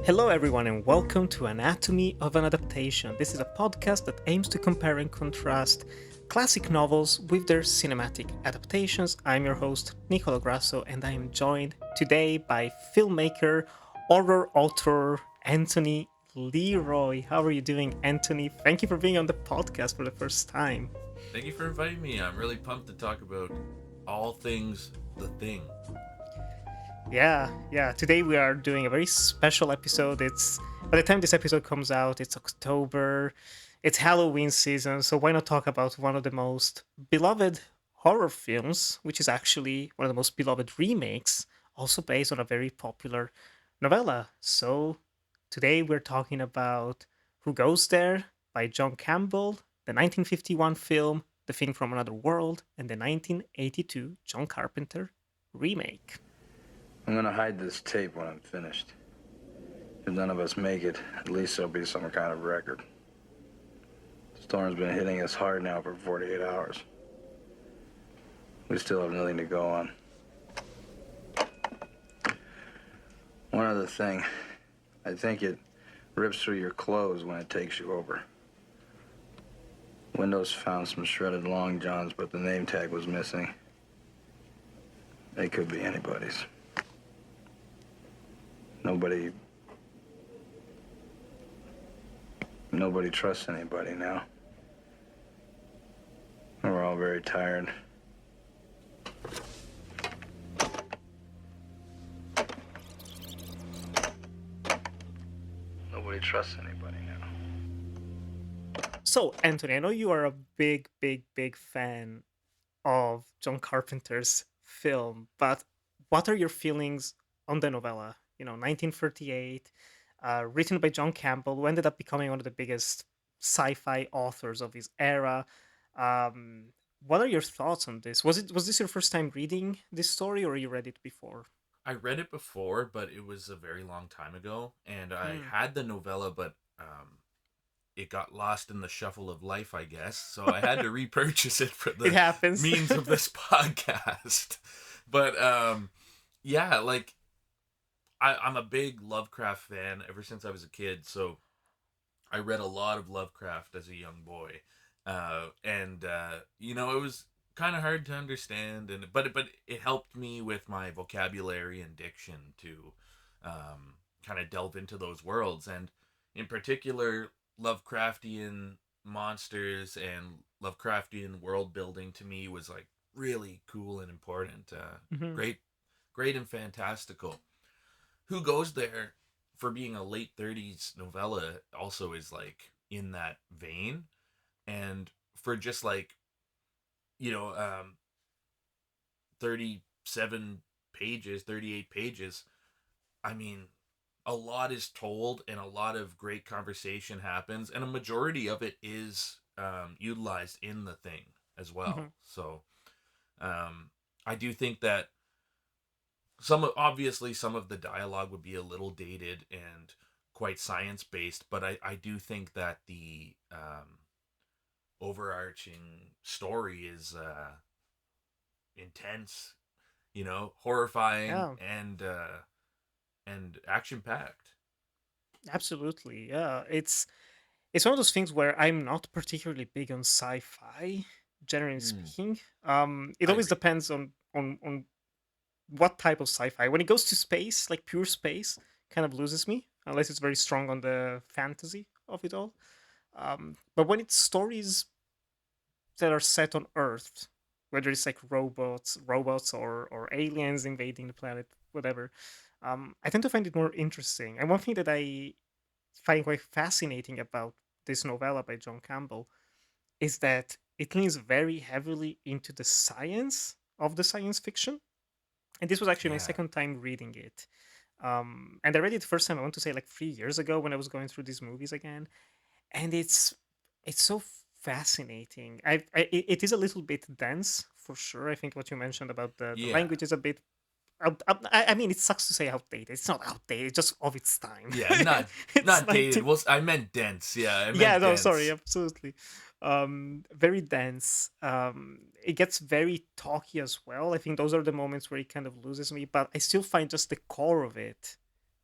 Hello, everyone, and welcome to Anatomy of an Adaptation. This is a podcast that aims to compare and contrast classic novels with their cinematic adaptations. I'm your host, Nicolo Grasso, and I am joined today by filmmaker, horror author, Anthony Leroy. How are you doing, Anthony? Thank you for being on the podcast for the first time. Thank you for inviting me. I'm really pumped to talk about all things The Thing. Yeah. Today we are doing a very special episode. It's by the time this episode comes out, it's October. It's Halloween season, so why not talk about one of the most beloved horror films, which is actually one of the most beloved remakes, also based on a very popular novella. So today we're talking about Who Goes There by John Campbell, the 1951 film The Thing from Another World, and the 1982 John Carpenter remake. I'm gonna hide this tape when I'm finished. If none of us make it, at least there'll be some kind of record. The storm's been hitting us hard now for 48 hours. We still have nothing to go on. One other thing. I think it rips through your clothes when it takes you over. Windows found some shredded long johns, but the name tag was missing. They could be anybody's. Nobody trusts anybody now. We're all very tired. Nobody trusts anybody now. So, Anthony, I know you are a big fan of John Carpenter's film, but what are your feelings on the novella? 1938, written by John Campbell, who ended up becoming one of the biggest sci-fi authors of his era. What are your thoughts on this? Was this your first time reading this story, or you read it before? I read it before, but it was a very long time ago, and I Mm. had the novella, but it got lost in the shuffle of life, I guess. So I had to repurchase it for It the happens. means of this podcast. But yeah, like I'm a big Lovecraft fan ever since I was a kid. So I read a lot of Lovecraft as a young boy, and it was kind of hard to understand, and but it helped me with my vocabulary and diction to kind of delve into those worlds, and in particular, Lovecraftian monsters and Lovecraftian world building to me was like really cool and important. Mhm. Great, great and fantastical. Who Goes There, for being a late 30s novella, also is like in that vein, and for just like you know um 37 pages, 38 pages, I mean, a lot is told and a lot of great conversation happens, and a majority of it is utilized in The Thing as well. Mhm. So I do think that obviously some of the dialogue would be a little dated and quite science based, but I do think that the overarching story is intense, horrifying Yeah, and action packed. absolutely. Yeah, it's one of those things where I'm not particularly big on sci-fi, generally Mm, speaking. It I always agree. depends on what type of sci-fi. When it goes to space, like pure space, kind of loses me unless it's very strong on the fantasy of it all. But when it's stories that are set on Earth, whether it's like robots or aliens invading the planet, whatever, I tend to find it more interesting. And one thing that I find quite fascinating about this novella by John Campbell is that it leans very heavily into the science of the science fiction. And this was actually my Yeah. second time reading it. And I read it the first time, I want to say like 3 years ago when I was going through these movies again. And it's so fascinating. It is a little bit dense for sure. I think what you mentioned about the Yeah. language is a bit I mean, it sucks to say outdated. It's not outdated, it's just of its time. Yeah, not It's not dated. 19. Well, I meant dense. Yeah, I Yeah, meant no, sorry, dense. absolutely. Very dense. It gets very talky as well. I think those are the moments where it kind of loses me, but I still find just the core of it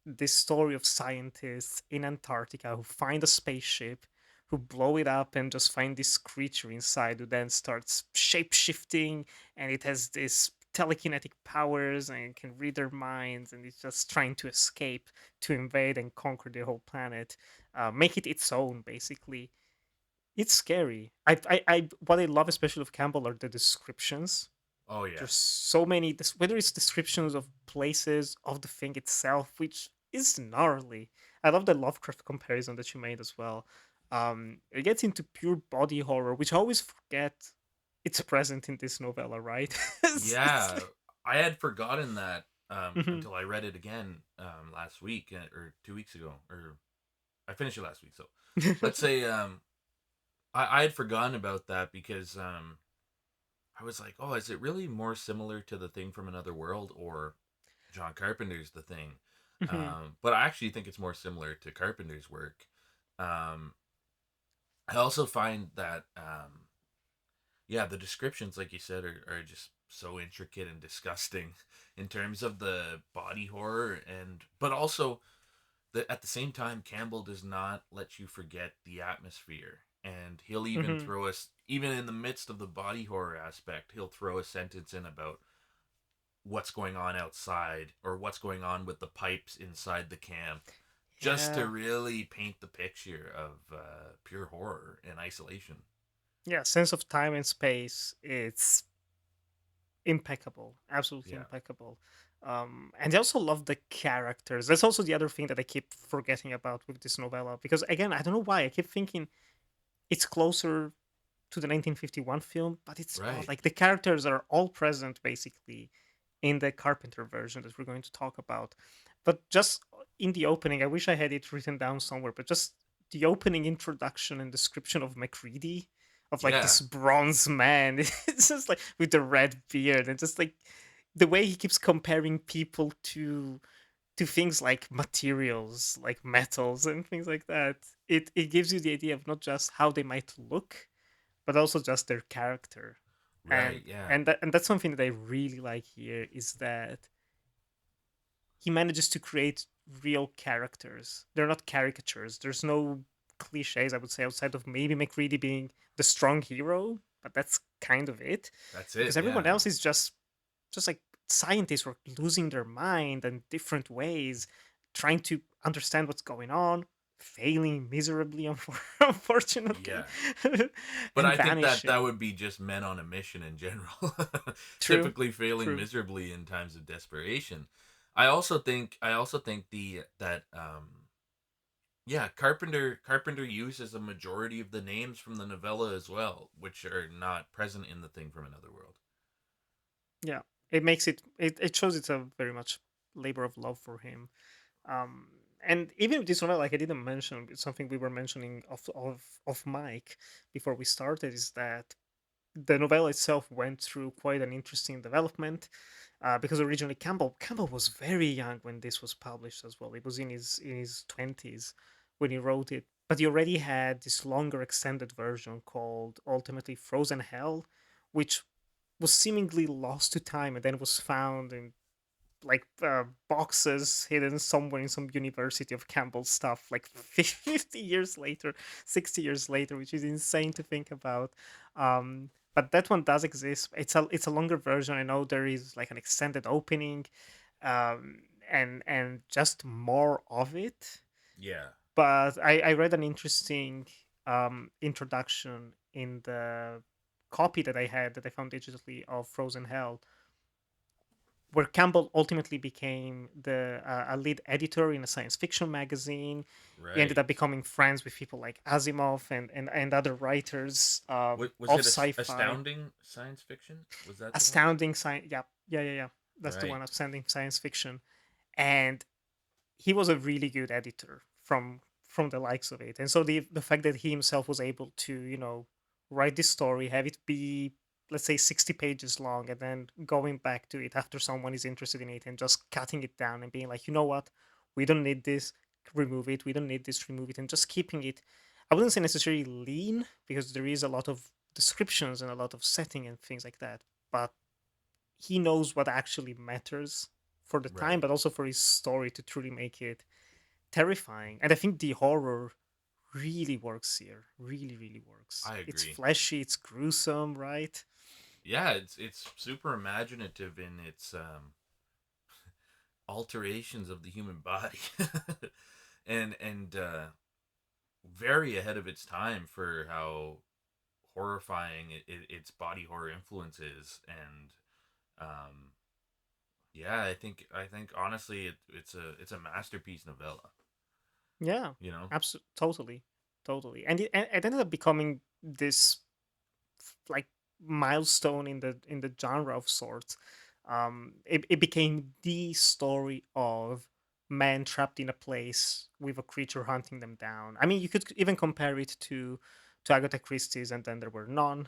this story of scientists in Antarctica who find a spaceship, who blow it up and just find this creature inside who then starts shape shifting, and it has this telekinetic powers and it can read their minds, and it's just trying to escape to invade and conquer the whole planet, make it its own basically. It's scary. What I love especially of Campbell are the descriptions. Oh yeah. There's so many whether it's descriptions of places, of the thing itself, which is gnarly. I love the Lovecraft comparison that you made as well. It gets into pure body horror, which I always forget it's present in this novella, right? It's Yeah, like, I had forgotten that mhm, until I read it again last week or 2 weeks ago, or I finished it last week. So let's say I had forgotten about that because I was like, oh, is it really more similar to the Thing from Another World or John Carpenter's The Thing? mhm. But I actually think it's more similar to Carpenter's work. Um, I also find that yeah, the descriptions, like you said, are just so intricate and disgusting in terms of the body horror, and but also at the same time, Campbell does not let you forget the atmosphere, and he'll even Mhm. throw us, even in the midst of the body horror aspect, he'll throw a sentence in about what's going on outside or what's going on with the pipes inside the camp, just to Yeah. really paint the picture of pure horror and isolation. Yeah, sense of time and space, it's impeccable, absolutely Yeah. impeccable. And I also love the characters. That's also the other thing that I keep forgetting about with this novella, because again, I don't know why I keep thinking it's closer to the 1951 film, but it's not. Right. Like the characters are all present basically in the Carpenter version that we're going to talk about. But just in the opening, I wish I had it written down somewhere, but just the opening introduction and description of MacReady, of like Yeah. this bronze man, it's just like with the red beard, and just like the way he keeps comparing people to things like materials, like metals and things like that. It gives you the idea of not just how they might look, but also just their character. Right. Yeah. And that's something that I really like here is that he manages to create real characters. They're not caricatures. There's no cliches, I would say, outside of maybe McReady being the strong hero, but that's kind of it. That's Because it. everyone Yeah. else is just like scientists who are losing their mind in different ways, trying to understand what's going on, failing miserably, unfortunately, Yeah. But and I think that that vanishing. would be just men on a mission in general, True, typically failing true. miserably in times of desperation. I also think the that yeah, Carpenter uses a majority of the names from the novella as well, which are not present in the Thing from Another World. Yeah, it makes it shows it's a very much labor of love for him. um and even this one, like I didn't mention, it's something we were mentioning of Mike before we started, is that the novella itself went through quite an interesting development, because originally Campbell was very young when this was published as well. He was in his 20s when he wrote it, but he already had this longer extended version called ultimately Frozen Hell, which was seemingly lost to time and then was found in like boxes hidden somewhere in some University of Campbell stuff like 50 years later, 60 years later, which is insane to think about. But that one does exist. It's a longer version. I know there is like an extended opening, and just more of it. Yeah. But I read an interesting introduction in the copy that I had that I found digitally of Frozen Hell, where Campbell ultimately became the a lead editor in a science fiction magazine. He ended Right. up becoming friends with people like Asimov and other writers Was of it sci-fi. astounding science fiction? Was that the one? Astounding science, yeah, yeah. That's the Right. one, astounding science fiction. And he was a really good editor from the likes of it. And so the fact that he himself was able to, write this story, have it be, let's say, 60 pages long, and then going back to it after someone is interested in it and just cutting it down and being like, you know what, we don't need this, remove it, we don't need this, remove it, and just keeping it, I wouldn't say necessarily lean, because there is a lot of descriptions and a lot of setting and things like that, but he knows what actually matters for the time, Right. but also for his story to truly make it terrifying. And I think the horror really works here. Really, really works. I It's agree. fleshy, it's gruesome, right? Yeah, it's super imaginative in its alterations of the human body, and very ahead of its time for how horrifying its body horror influence is. And um, yeah, I think honestly it's a masterpiece novella. Yeah, You know, absolutely, totally, totally. And it ended up becoming this like milestone in the genre of sorts. It became the story of man trapped in a place with a creature hunting them down. I mean, you could even compare it to Agatha Christie's And Then There Were None,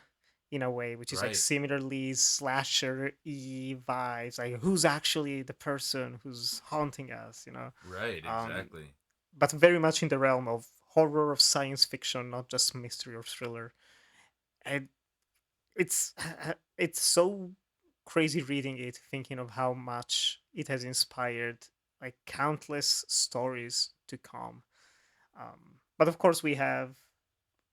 in a way, which is like right, similarly slasher e vibes. Like, who's actually the person who's haunting us? right, Um, exactly. but very much in the realm of horror, of science fiction, not just mystery or thriller. And it's it's so crazy reading it, thinking of how much it has inspired like countless stories to come. But of course, we have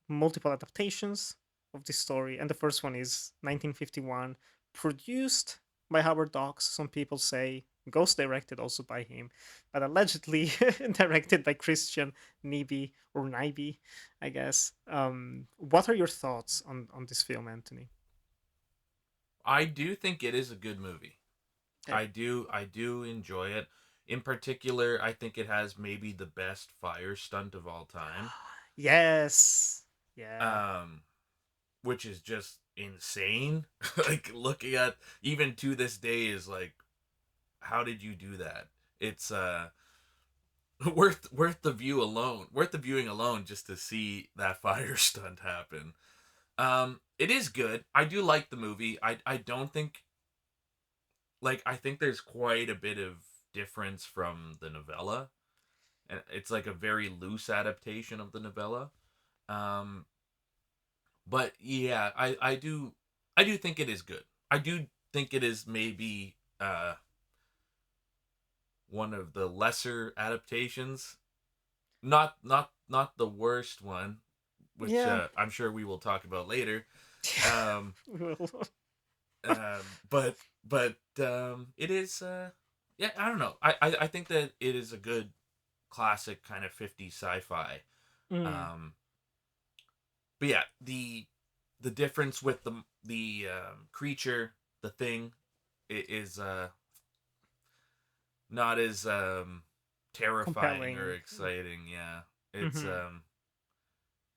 multiple adaptations of this story, and the first one is 1951, produced by Howard Hawks. Some people say ghost directed also by him, but allegedly directed by Christian Nibi or Nibi, I guess. What are your thoughts on this film, Anthony? I do think it is a good movie. Okay. I do enjoy it. In particular, I think it has maybe the best fire stunt of all time. Yes. Yeah. Um, which is just insane. Like looking at even to this day is like, how did you do that? It's worth the view alone, worth the viewing alone just to see that fire stunt happen. It is good. I do like the movie. I don't think I think there's quite a bit of difference from the novella, and it's like a very loose adaptation of the novella. Um, but yeah, I do think it is good. I do think it is maybe one of the lesser adaptations. Not the worst one, which Yeah. I'm sure we will talk about later. Um, Well, but it is yeah, I don't know. I think that it is a good classic kind of 50s sci-fi. mm, Um, but yeah, the difference with the creature, the thing, is not as terrifying or compelling. exciting. Yeah, it's Hmm.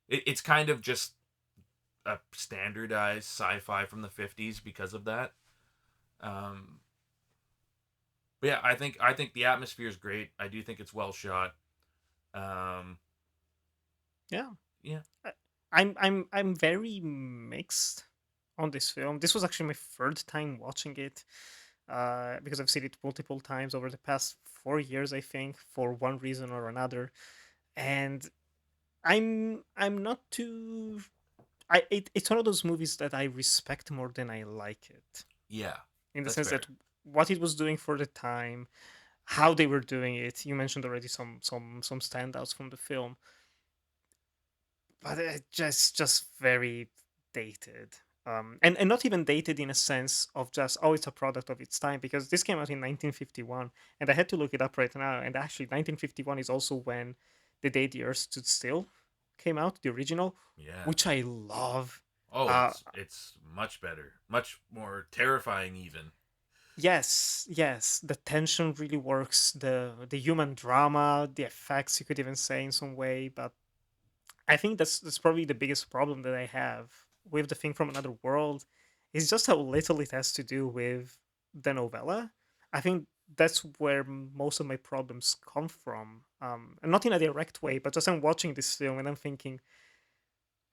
it's kind of just a standardized sci-fi from the 50s because of that. Um, but yeah, I think the atmosphere is great. I do think it's well shot. Um, Yeah. yeah, I- I'm very mixed on this film. This was actually my third time watching it, because I've seen it multiple times over the past 4 years, I think, for one reason or another. And I'm not too. It's one of those movies that I respect more than I like it, yeah, in the that's sense fair. that what it was doing for the time, how they were doing it. You mentioned already some standouts from the film, but it just very dated. And not even dated in a sense of just, oh, it's a product of its time, because this came out in 1951, and I had to look it up right now, and actually 1951 is also when The Day the Earth Stood Still came out, the original, Yeah. which I love. Oh, uh it's much better, much more terrifying even. yes, yes, the tension really works, the human drama, the effects, you could even say, in some way. But I think that's probably the biggest problem that I have with The Thing from Another World, is just how little it has to do with the novella. I think that's where most of my problems come from, and not in a direct way, but just I'm watching this film and I'm thinking,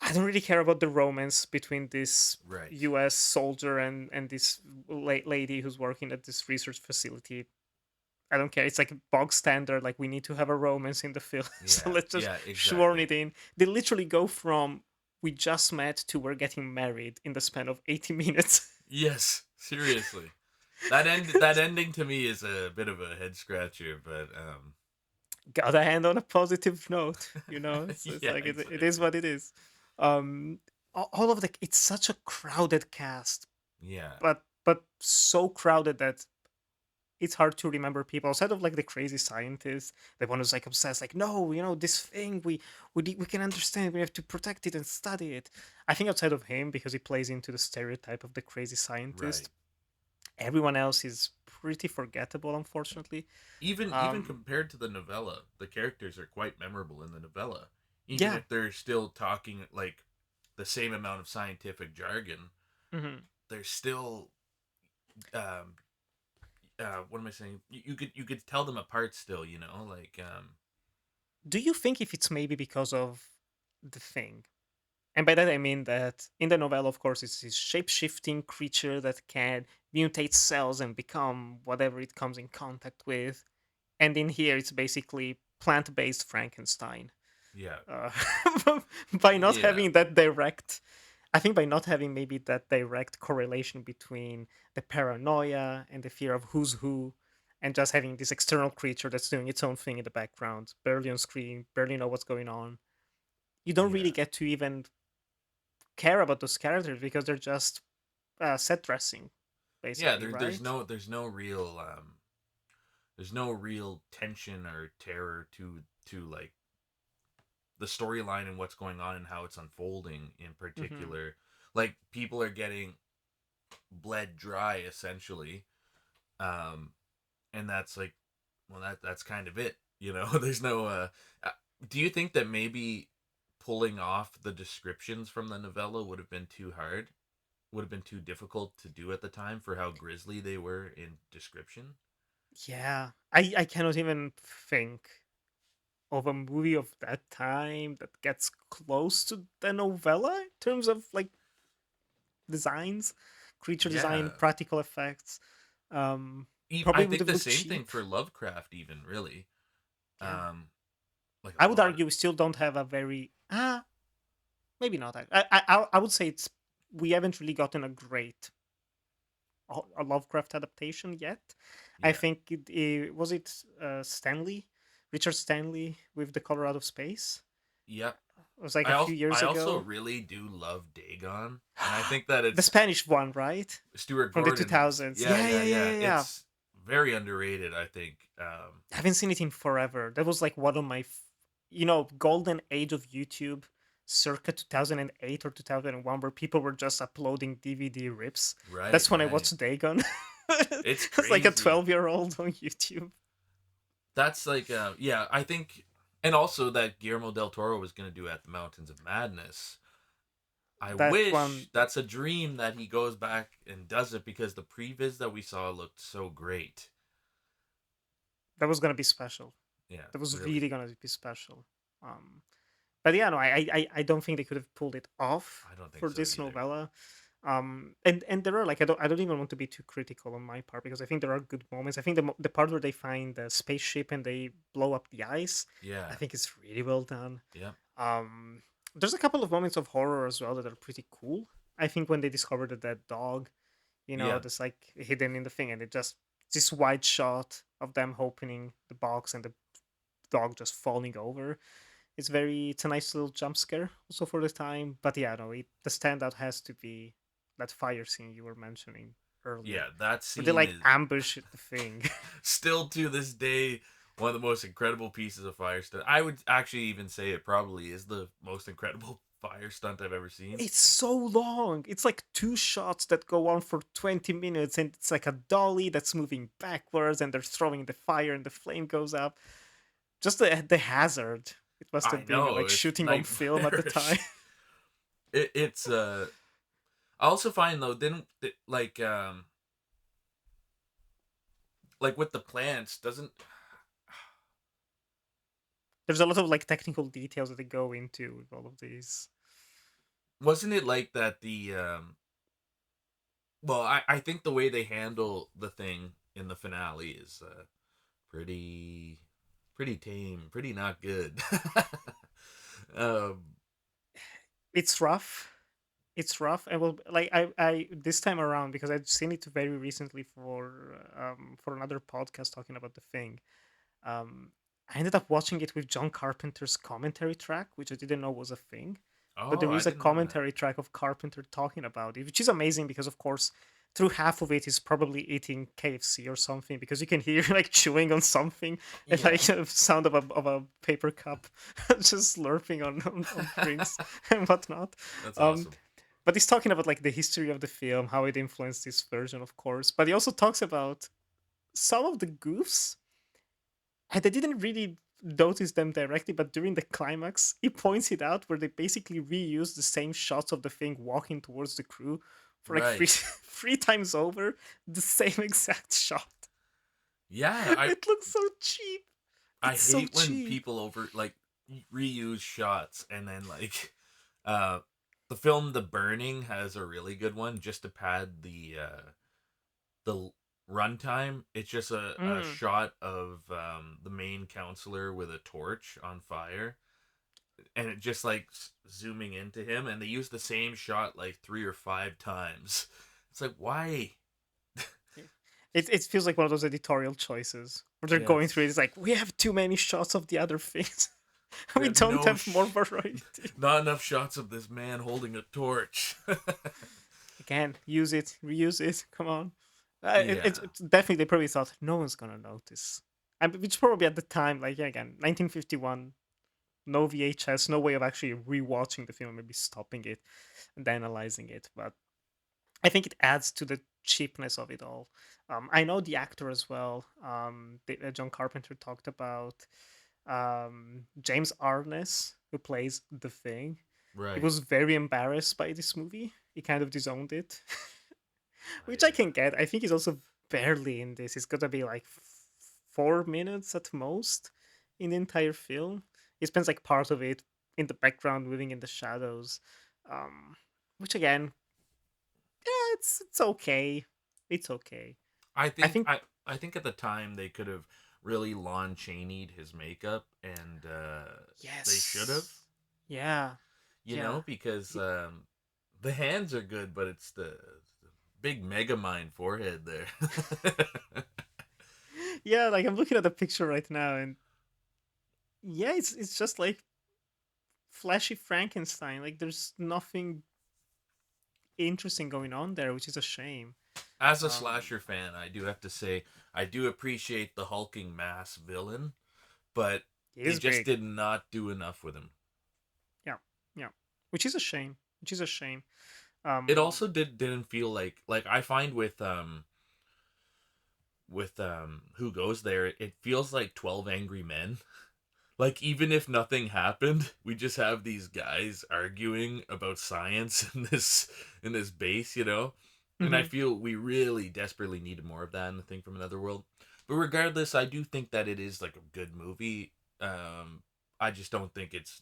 I don't really care about the romance between this Right. U.S. soldier and this lady who's working at this research facility. I don't care. It's like bog standard. Like, we need to have a romance in the film, so Yeah. let's just Yeah. shoehorn Exactly. it in. They literally go from we just met to we're getting married in the span of 80 minutes. Yes. Seriously. that ending to me is a bit of a head scratcher, but Gotta end on a positive note, it's yeah, like it is exactly. what it is. um all of the it's such a crowded cast, Yeah. but so crowded that it's hard to remember people outside of like the crazy scientist, the one who's like obsessed, like, no, this thing, we can understand, we have to protect it and study it. I think outside of him, because he plays into the stereotype of the crazy Right. scientist, everyone else is pretty forgettable, unfortunately. Even um compared to the novella, the characters are quite memorable in the novella. Even yeah. if they're still talking like the same amount of scientific jargon, Hmm. they're still um what am I saying? You could tell them apart still, like Do you think if it's maybe because of the thing? And by that I mean that in the novel, of course, it's this shape-shifting creature that can mutate cells and become whatever it comes in contact with. And in here, it's basically plant-based Frankenstein. yeah. Uh, by not Yeah. having that direct, I think by not having maybe that direct correlation between the paranoia and the fear of who's who, and just having this external creature that's doing its own thing in the background, barely on screen, barely know what's going on. You don't really Yeah. get to even care about those characters because they're just set dressing, Yeah, basically, there's right? no there's no real tension or terror to like the storyline and what's going on and how it's unfolding in Hmm. particular. Like people are getting bled dry essentially, um, and that's like, well, that's kind of it. There's no. Uh, do you think that maybe pulling off the descriptions from the novella would have been too hard? Would have been too difficult to do at the time for how grisly they were in description? Yeah, I cannot even think of a movie of that time that gets close to the novella in terms of like designs, creature design, Yeah. practical effects. I Probably would think have the looked same thing cheap. for Lovecraft, even really. Yeah, Um, like a I would lot. argue we still don't have a very maybe not. I would say it's we haven't really gotten a great a Lovecraft adaptation yet. I Yeah. think it was it Richard Stanley with The Color Out of Space. Yep. It was like I a also few years I also ago. really do love Dagon, and I think that The it's Spanish one, right? Stuart From the Gordon's. 2000s. Yeah, Yeah, yeah, yeah, yeah, yeah. yeah, yeah. It's very underrated, I think. I haven't seen it in forever. That was like one of my, golden age of YouTube, circa 2008 or 2001, where people were just uploading DVD rips. Right, That's when I right. watched Dagon. It's As like a crazy. 12-year-old on YouTube. That's like yeah, I think, and also that Guillermo del Toro was going to do At the Mountains of Madness. I That one, wish that's a dream that he goes back and does it because the previs that we saw looked so great. that was gonna be special. Yeah, That was really. really gonna be special. Um, but yeah, no, I don't think they could have pulled it off I don't think for so this either. novella. And there are like I don't even want to be too critical on my part because I think there are good moments. I think the part where they find the spaceship and they blow up the ice, I Yeah. think it's really well done. Yeah. Um, there's a couple of moments of horror as well that are pretty cool. I think when they discover the dead dog, Yeah. that's like hidden in the thing, and it just this wide shot of them opening the box and the dog just falling over. It's a nice little jump scare also for the time. But yeah, no, the standout has to be that fire scene you were mentioning earlier, Yeah, that where they scene like is ambush the thing. still to this day one of the most incredible pieces of fire stunt. I would actually even say it probably is the most incredible fire stunt I've ever seen. It's so long. It's like two shots that go on for 20 minutes, and it's like a dolly that's moving backwards, and they're throwing the fire, and the flame goes up. Just the hazard it must I have been know, like it's shooting on film at the time. nightmarish. It's I also find though didn't like with the plants doesn't There's a lot of like technical details that they go into with all of these. wasn't it like that the well, I think the way they handle the thing in the finale is pretty pretty tame, pretty not good. um It's rough. it's rough. And well, like I this time around, because I'd seen it very recently for another podcast talking about the thing. Um, I ended up watching it with John Carpenter's commentary track, which I didn't know was a thing. But Oh, there I is a didn't know that. commentary track of Carpenter talking about it, which is amazing because, of course, through half of it he's probably eating KFC or something because you can hear like chewing on something and Yeah, like a sound of a paper cup just slurping on drinks and whatnot. that's Um, awesome. but he's talking about like the history of the film, how it influenced this version, of course. But he also talks about some of the goofs, and I didn't really notice them directly, but during the climax, he points it out where they basically reuse the same shots of the thing walking towards the crew for like three Right. three times over, the same exact shot. Yeah, It looks so cheap. I It's so hate when cheap. people over like reuse shots and then like uh the film The Burning has a really good one just to pad the runtime. It's just a Mm. shot of the main counselor with a torch on fire and it just like zooming into him and they use the same shot like 3 or 5 times. It's like why? It feels like one of those editorial choices where they're Yeah, going through it. It's like we have too many shots of the other things. we We have don't have more variety. not enough shots of this man holding a torch. Again, use it, reuse it. Come on. Yeah, It's definitely they probably thought no one's gonna notice, and which probably at the time, like yeah, again, 1951, no VHS, no way of actually rewatching the film, maybe stopping it and analyzing it. But I think it adds to the cheapness of it all. I know the actor as well. John Carpenter talked about James Arness, who plays the Thing. He right. was very embarrassed by this movie. He kind of disowned it, which I Yeah. can get. I think he's also barely in this. It's gonna be like 4 minutes at most in the entire film. He spends like part of it in the background, moving in the shadows, um, which again, yeah, it's okay. It's okay. I I think think I I think at the time they could have really Lon Chaney'd his makeup and they should have, yes, yeah, yeah. because Y- the hands are good, but it's the big mega mind forehead there. Yeah, like I'm looking at the picture right now, and yeah, it's just like flashy Frankenstein. Like there's nothing interesting going on there, which is a shame. As a Um, slasher fan, I do have to say I do appreciate the hulking mass villain, but he they is just big. did not do enough with him. Yeah, yeah, which is a shame. Which is a shame. It Um, also didn't feel like I find with Who Goes There, it feels like 12 Angry Men. Like even if nothing happened, we just have these guys arguing about science in this base. And I mhm. feel we really desperately needed more of that in the Thing from Another World. But regardless, I do think that it is like a good movie. I just don't think it's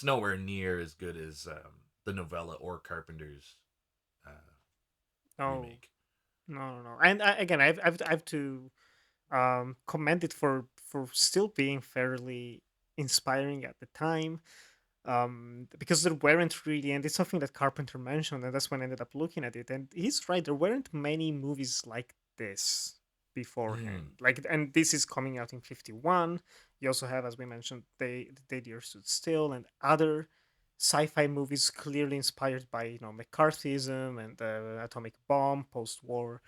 nowhere near as good as the novella or Carpenter's uh, No, remake. no, no, no. And again, I've to commend it for still being fairly inspiring at the time. Because there weren't really, and it's something that Carpenter mentioned, and that's when I ended up looking at it. And he's right, there weren't many movies like this Mm, beforehand. Like, and this is coming out in 51. You also have, as we mentioned, The Day the Earth Stood Still, and other sci-fi movies clearly inspired by McCarthyism and the atomic bomb post-war.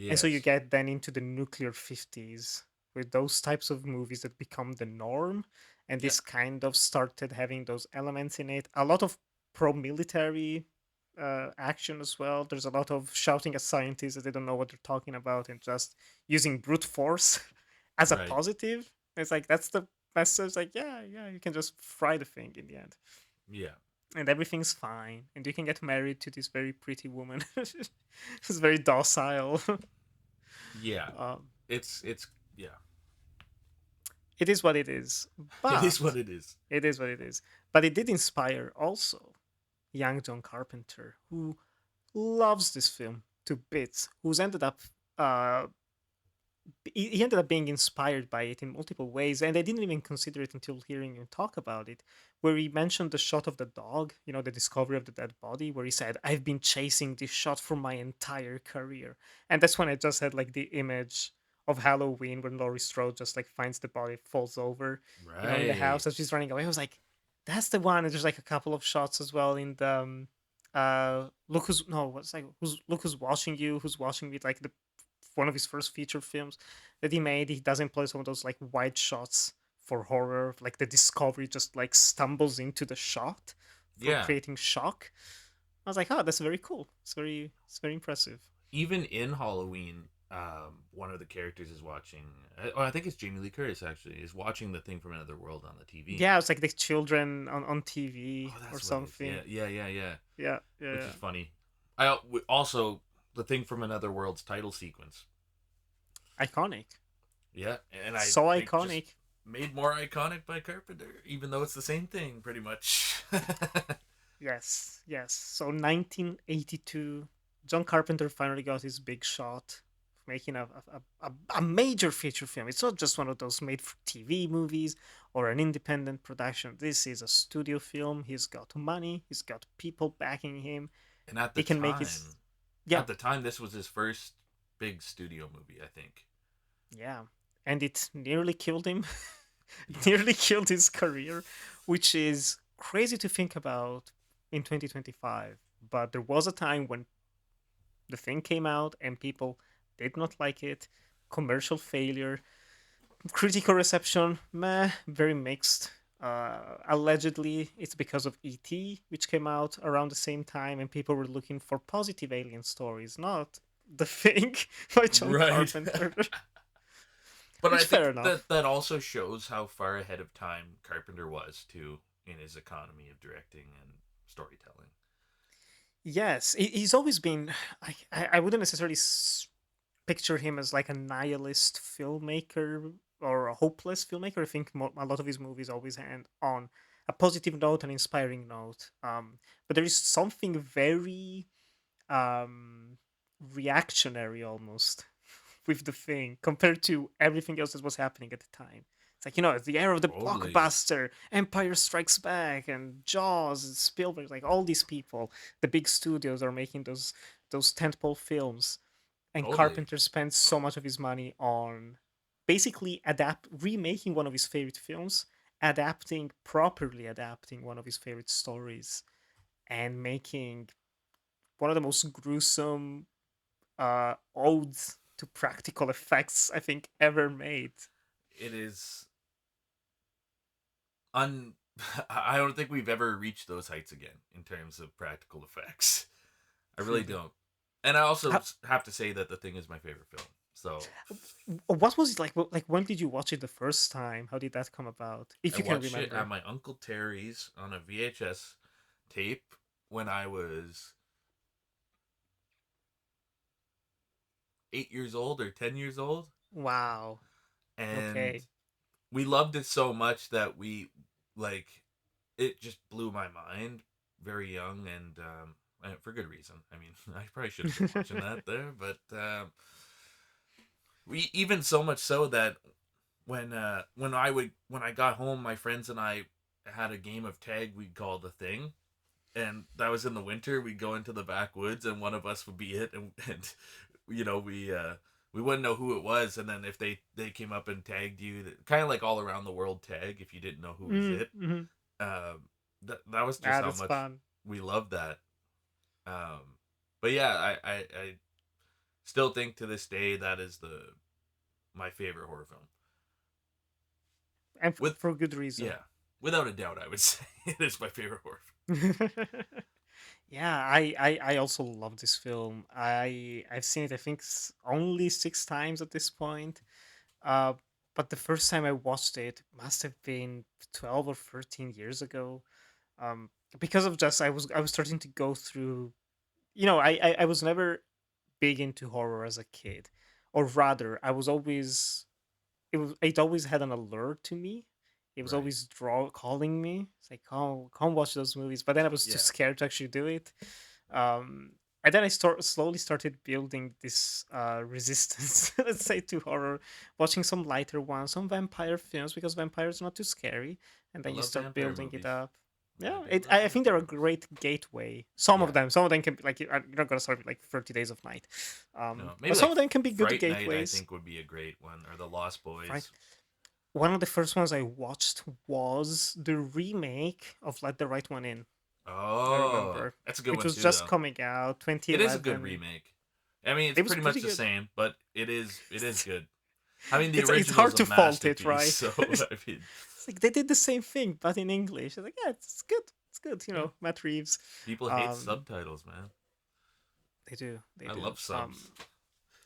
And so you yes. get then into the nuclear 50s with those types of movies that become the norm, and Yeah. this kind of started having those elements in it. A lot of pro-military action as well. There's a lot of shouting at scientists that they don't know what they're talking about and just using brute force as a Right. positive. It's like that's the message. Like yeah, yeah, you can just fry the thing in the end, Yeah. and everything's fine, and you can get married to this very pretty woman. She's very docile. Yeah. um, It's yeah. it is what it is, It is what but it is. it is what it is. But it did inspire also young John Carpenter, who loves this film to bits, who's ended up uh, he ended up being inspired by it in multiple ways, and I didn't even consider it until hearing him talk about it, where he mentioned the shot of the dog, the discovery of the dead body, where he said, "I've been chasing this shot for my entire career," and that's when I just had like the image of Halloween when Laurie Strode just like finds the body, falls over, in the house Right. as she's running away. I was like, "That's the one." And there's like a couple of shots as well in the. Look who's no, what's like who's look who's watching you, who's watching me, like the one of his first feature films that he made. He does employ some of those like wide shots for horror, like the discovery just like stumbles into the shot for Yeah. creating shock. I was like, oh, that's very cool. It's very impressive. Even in Halloween, one of the characters is watching. Oh, I think it's Jamie Lee Curtis actually is watching the thing from another world on the TV. Yeah, it's like the children on TV Oh, or that's what it is. Yeah, something. yeah, yeah, yeah. Yeah, yeah, Which yeah. is funny. Also the thing from another world's title sequence. Iconic. Yeah, and I So think just iconic. made more iconic by Carpenter, even though it's the same thing pretty much. Yes, yes. So 1982, John Carpenter finally got his big shot of making a major feature film. It's not just one of those made for TV movies or an independent production. This is a studio film. He's got money, he's got people backing him. And at the He can make his. time, Yeah, this was his first big studio movie, I think. yeah. And it nearly killed him, Yeah. nearly killed his career, which is crazy to think about in 2025. But there was a time when the thing came out and people did not like it. Commercial failure, critical reception, meh, very mixed. Allegedly, it's because of E.T., which came out around the same time, and people were looking for positive alien stories, not The Thing by John Right. Carpenter. But I Which, fair think enough. that also shows how far ahead of time Carpenter was too in his economy of directing and storytelling. Yes, he's always been. I wouldn't necessarily picture him as like a nihilist filmmaker or a hopeless filmmaker. I think a lot of his movies always end on a positive note, an inspiring note. But there is something very um, reactionary almost with the thing compared to everything else that was happening at the time. It's like, it's the era of the Totally. blockbuster, Empire Strikes Back, and Jaws, and Spielberg. Like all these people, the big studios are making those tentpole films, and Totally. Carpenter spends so much of his money on basically remaking one of his favorite films, properly adapting one of his favorite stories, and making one of the most gruesome odes to practical effects I think ever made. It is un I don't think we've ever reached those heights again in terms of practical effects. I really Truly. don't. And I also How, have to say that The Thing is my favorite film. So what was it like? Like when did you watch it the first time? How did that come about? If I you can watched it at remember. my Uncle Terry's on a VHS tape when I was 8 years old or 10 years old. Wow. And Okay. we loved it so much that like, it just blew my mind very young and for good reason. I mean, I probably shouldn't have been watching that there, but we even so much so that when I got home, my friends and I had a game of tag we called The Thing, and that was in the winter. We'd go into the backwoods, and one of us would be it, and you know we wouldn't know who it was, and then if they came up and tagged you, kind of like all around the world tag, if you didn't know who was it, Mm-hmm. that was just Ah, how that's much fun. we loved that. But yeah, I still think to this day that is the my favorite horror film. And With for good reason. Yeah, without a doubt, I would say it is my favorite horror Yeah, I also love this film. I've seen it I think only 6 times at this point. Uh, but the first time I watched it must have been 12 or 13 years ago. Um, because of just I was starting to go through. I was never big into horror as a kid, or rather, I was always it always had an alert to me. It was film. Right? always calling me. It's like, come watch those movies. But then I was too Yeah. scared to actually do it. Um, And then I slowly started building this resistance, let's say, to horror, watching some lighter ones, some vampire films because vampires are not too scary, and I then you love start vampire building it movies. up. I Yeah, do love I think they're vampire a movies. great gateway. Yeah. Some of them can be like you're not gonna start with like 30 Days of Night, No, maybe but some like of them can be good Fright Night. I gateways. think would be a great one, or The Lost Right. Boys. One of the first ones I watched was the remake of Let the Right One In. I Oh, remember, that's a good which one was too, just though. coming out It is a good 2011. remake. I mean, it's It was pretty much pretty the good. same, but it is good. I mean, the It's original's hard a to fault it, masterpiece. right? So It's I mean, like they did the same thing but in English. It's like, yeah, it's good. It's good. yeah, Matt Reeves. people hate Um, subtitles, man. they do, they I do. love subs.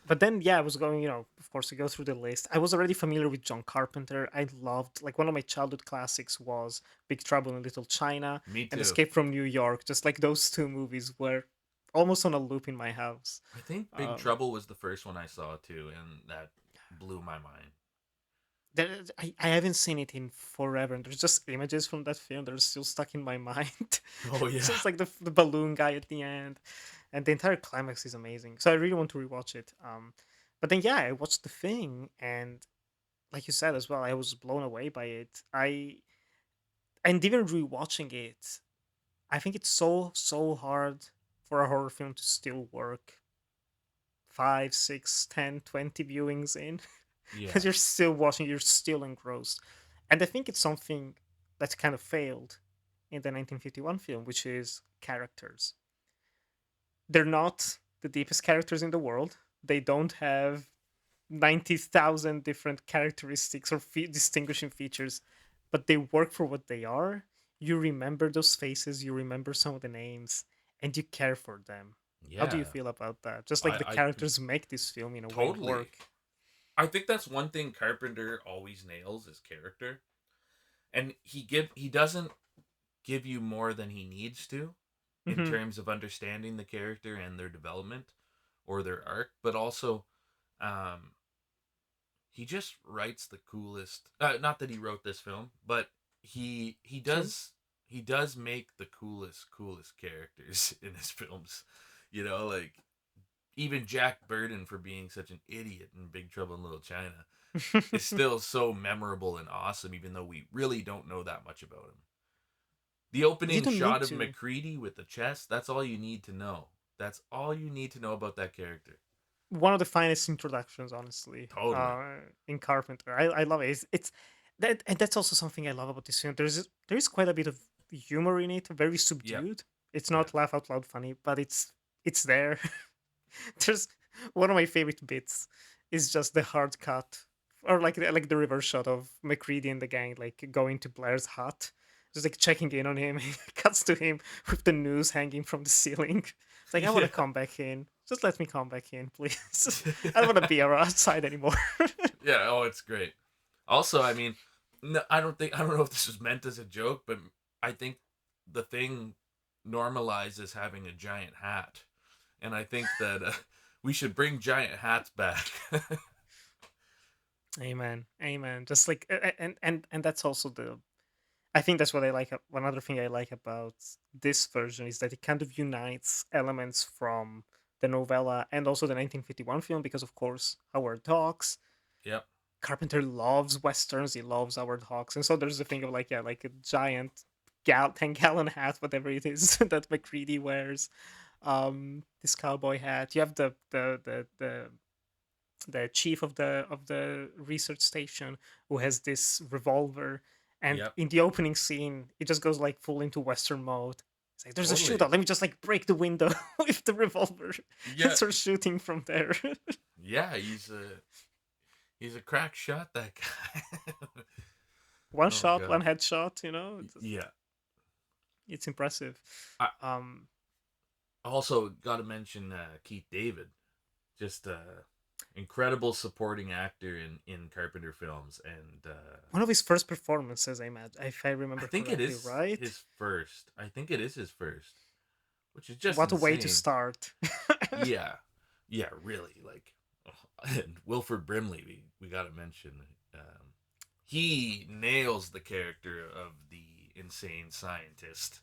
But then yeah, I was going, of course, to go through the list. I was already familiar with John Carpenter. I loved, like, one of my childhood classics was Big Trouble in Little China Me and too. Escape from New York. Just like those two movies were almost on a loop in my house. I think Big Um, Trouble was the first one I saw too, and that blew my mind. I haven't seen it in forever, and there's just images from that film that are still stuck in my mind. Oh It's yeah, just like the balloon guy at the end, and the entire climax is amazing. So I really want to rewatch it. But then yeah, I watched The Thing, and like you said as well, I was blown away by it. And even rewatching it, I think it's so hard for a horror film to still work 5, 6, 10, 20 viewings in. yeah, Because you're still watching, you're still engrossed. And I think it's something that kind of failed in the 1951 film, which is characters. They're not the deepest characters in the world. They don't have 90,000 different characteristics or distinguishing features, but they work for what they are. You remember those faces, you remember some of the names, and you care for them. How do you yeah. feel about that? Just like the I characters make this film in a way totally. work. I think that's one thing Carpenter always nails is character, and he doesn't give you more than he needs to in Hmm. terms of understanding the character and their development or their arc, but also um, he just writes the coolest. Not that he wrote this film, but he Sure. does make the coolest characters in his films. Like even Jack Burton for being such an idiot in Big Trouble in Little China is still so memorable and awesome, even though we really don't know that much about him. The You opening don't need shot of to. McCready with the chest, that's all you need to know. That's all you need to know about that character. One of the finest introductions, honestly, Totally. in Carpenter. I love it. It's that, and that's also something I love about this film. There is quite a bit of humor in it, very Yep. subdued. It's Yeah. not laugh out loud funny, but it's there. There's one of my favorite bits is just the hard cut, or like the reverse shot of McCready and the gang like going to Blair's hut, just like checking in on him. It cuts to him with the noose hanging from the ceiling. It's like, I want to Yeah. come back in. Just let me come back in, please. I don't want to be outside anymore. Yeah. Oh, it's great. Also, I mean, no, I don't know if this was meant as a joke, but I think the thing normalizes having a giant hat, and I think that we should bring giant hats back. Amen, amen. Just like and that's also the. I think that's what I like. One other thing I like about this version is that it kind of unites elements from the novella and also the 1951 film because, of course, Howard Hawks. Yep. Carpenter loves westerns. He loves Howard Hawks, and so there's the thing of like, yeah, like a giant 10-gallon hat, whatever it is that McCready wears. This cowboy hat. You have the chief of the research station who has this revolver, and Yep. in the opening scene it just goes like full into western mode. It's like, there's a Totally. shootout, let me just like break the window with the revolver and Yeah. start shooting from there. Yeah. He's a crack shot. That guy. One Oh shot, one god. headshot, Yeah. it's impressive. I um also got to mention Keith David, just incredible supporting actor in Carpenter films, and One of his first performances, if I I remember think it correctly, is right? his first. I think it is his first, which is just What a way to insane. start. Yeah, yeah, really. Like, and Wilford Brimley, we got to mention. Um, he nails the character of the insane scientist.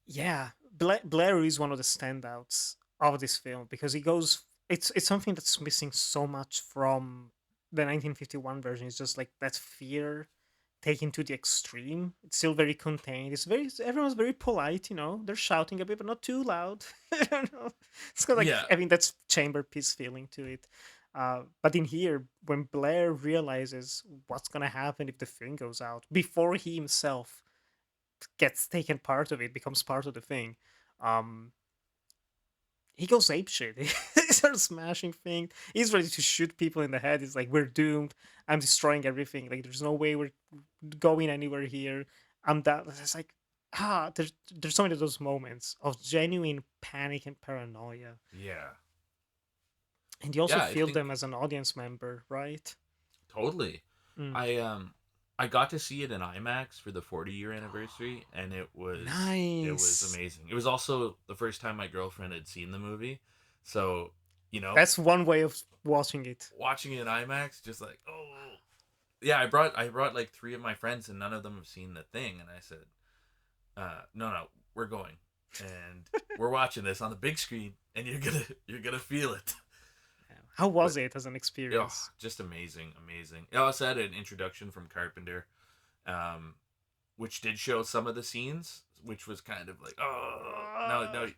Yeah, Blair is one of the standouts of this film because he goes. It's something that's missing so much from the 1951 version. It's just like that fear taken to the extreme. It's still very contained. It's very everyone's very polite. They're shouting a bit, but not too loud. I don't know. It's kind of like Yeah, having that chamber piece feeling to it. But in here, when Blair realizes what's gonna happen if the thing goes out, before he himself gets taken part of it, becomes part of the thing. Um, he goes ape shit. He starts smashing things. He's ready to shoot people in the head. He's like, "We're doomed. I'm destroying everything. Like, there's no way we're going anywhere here. I'm that." It's like, there's so many of those moments of genuine panic and paranoia, yeah, and you also yeah. I feel think them as an audience member, right? totally. Mm. I got to see it in IMAX for the 40-year anniversary, and it was Nice. amazing. It was also the first time my girlfriend had seen the movie, so you know, That's one way of watching it. watching it in IMAX, just like, oh yeah. I brought like three of my friends, and none of them have seen the thing, and I said, no, no, we're going, and we're watching this on the big screen, and you're gonna feel it. Yeah. How But was it as an yeah, experience? just amazing, amazing. I also had an introduction from Carpenter, um, which did show some of the scenes, which was kind of like, oh no, Uh, no,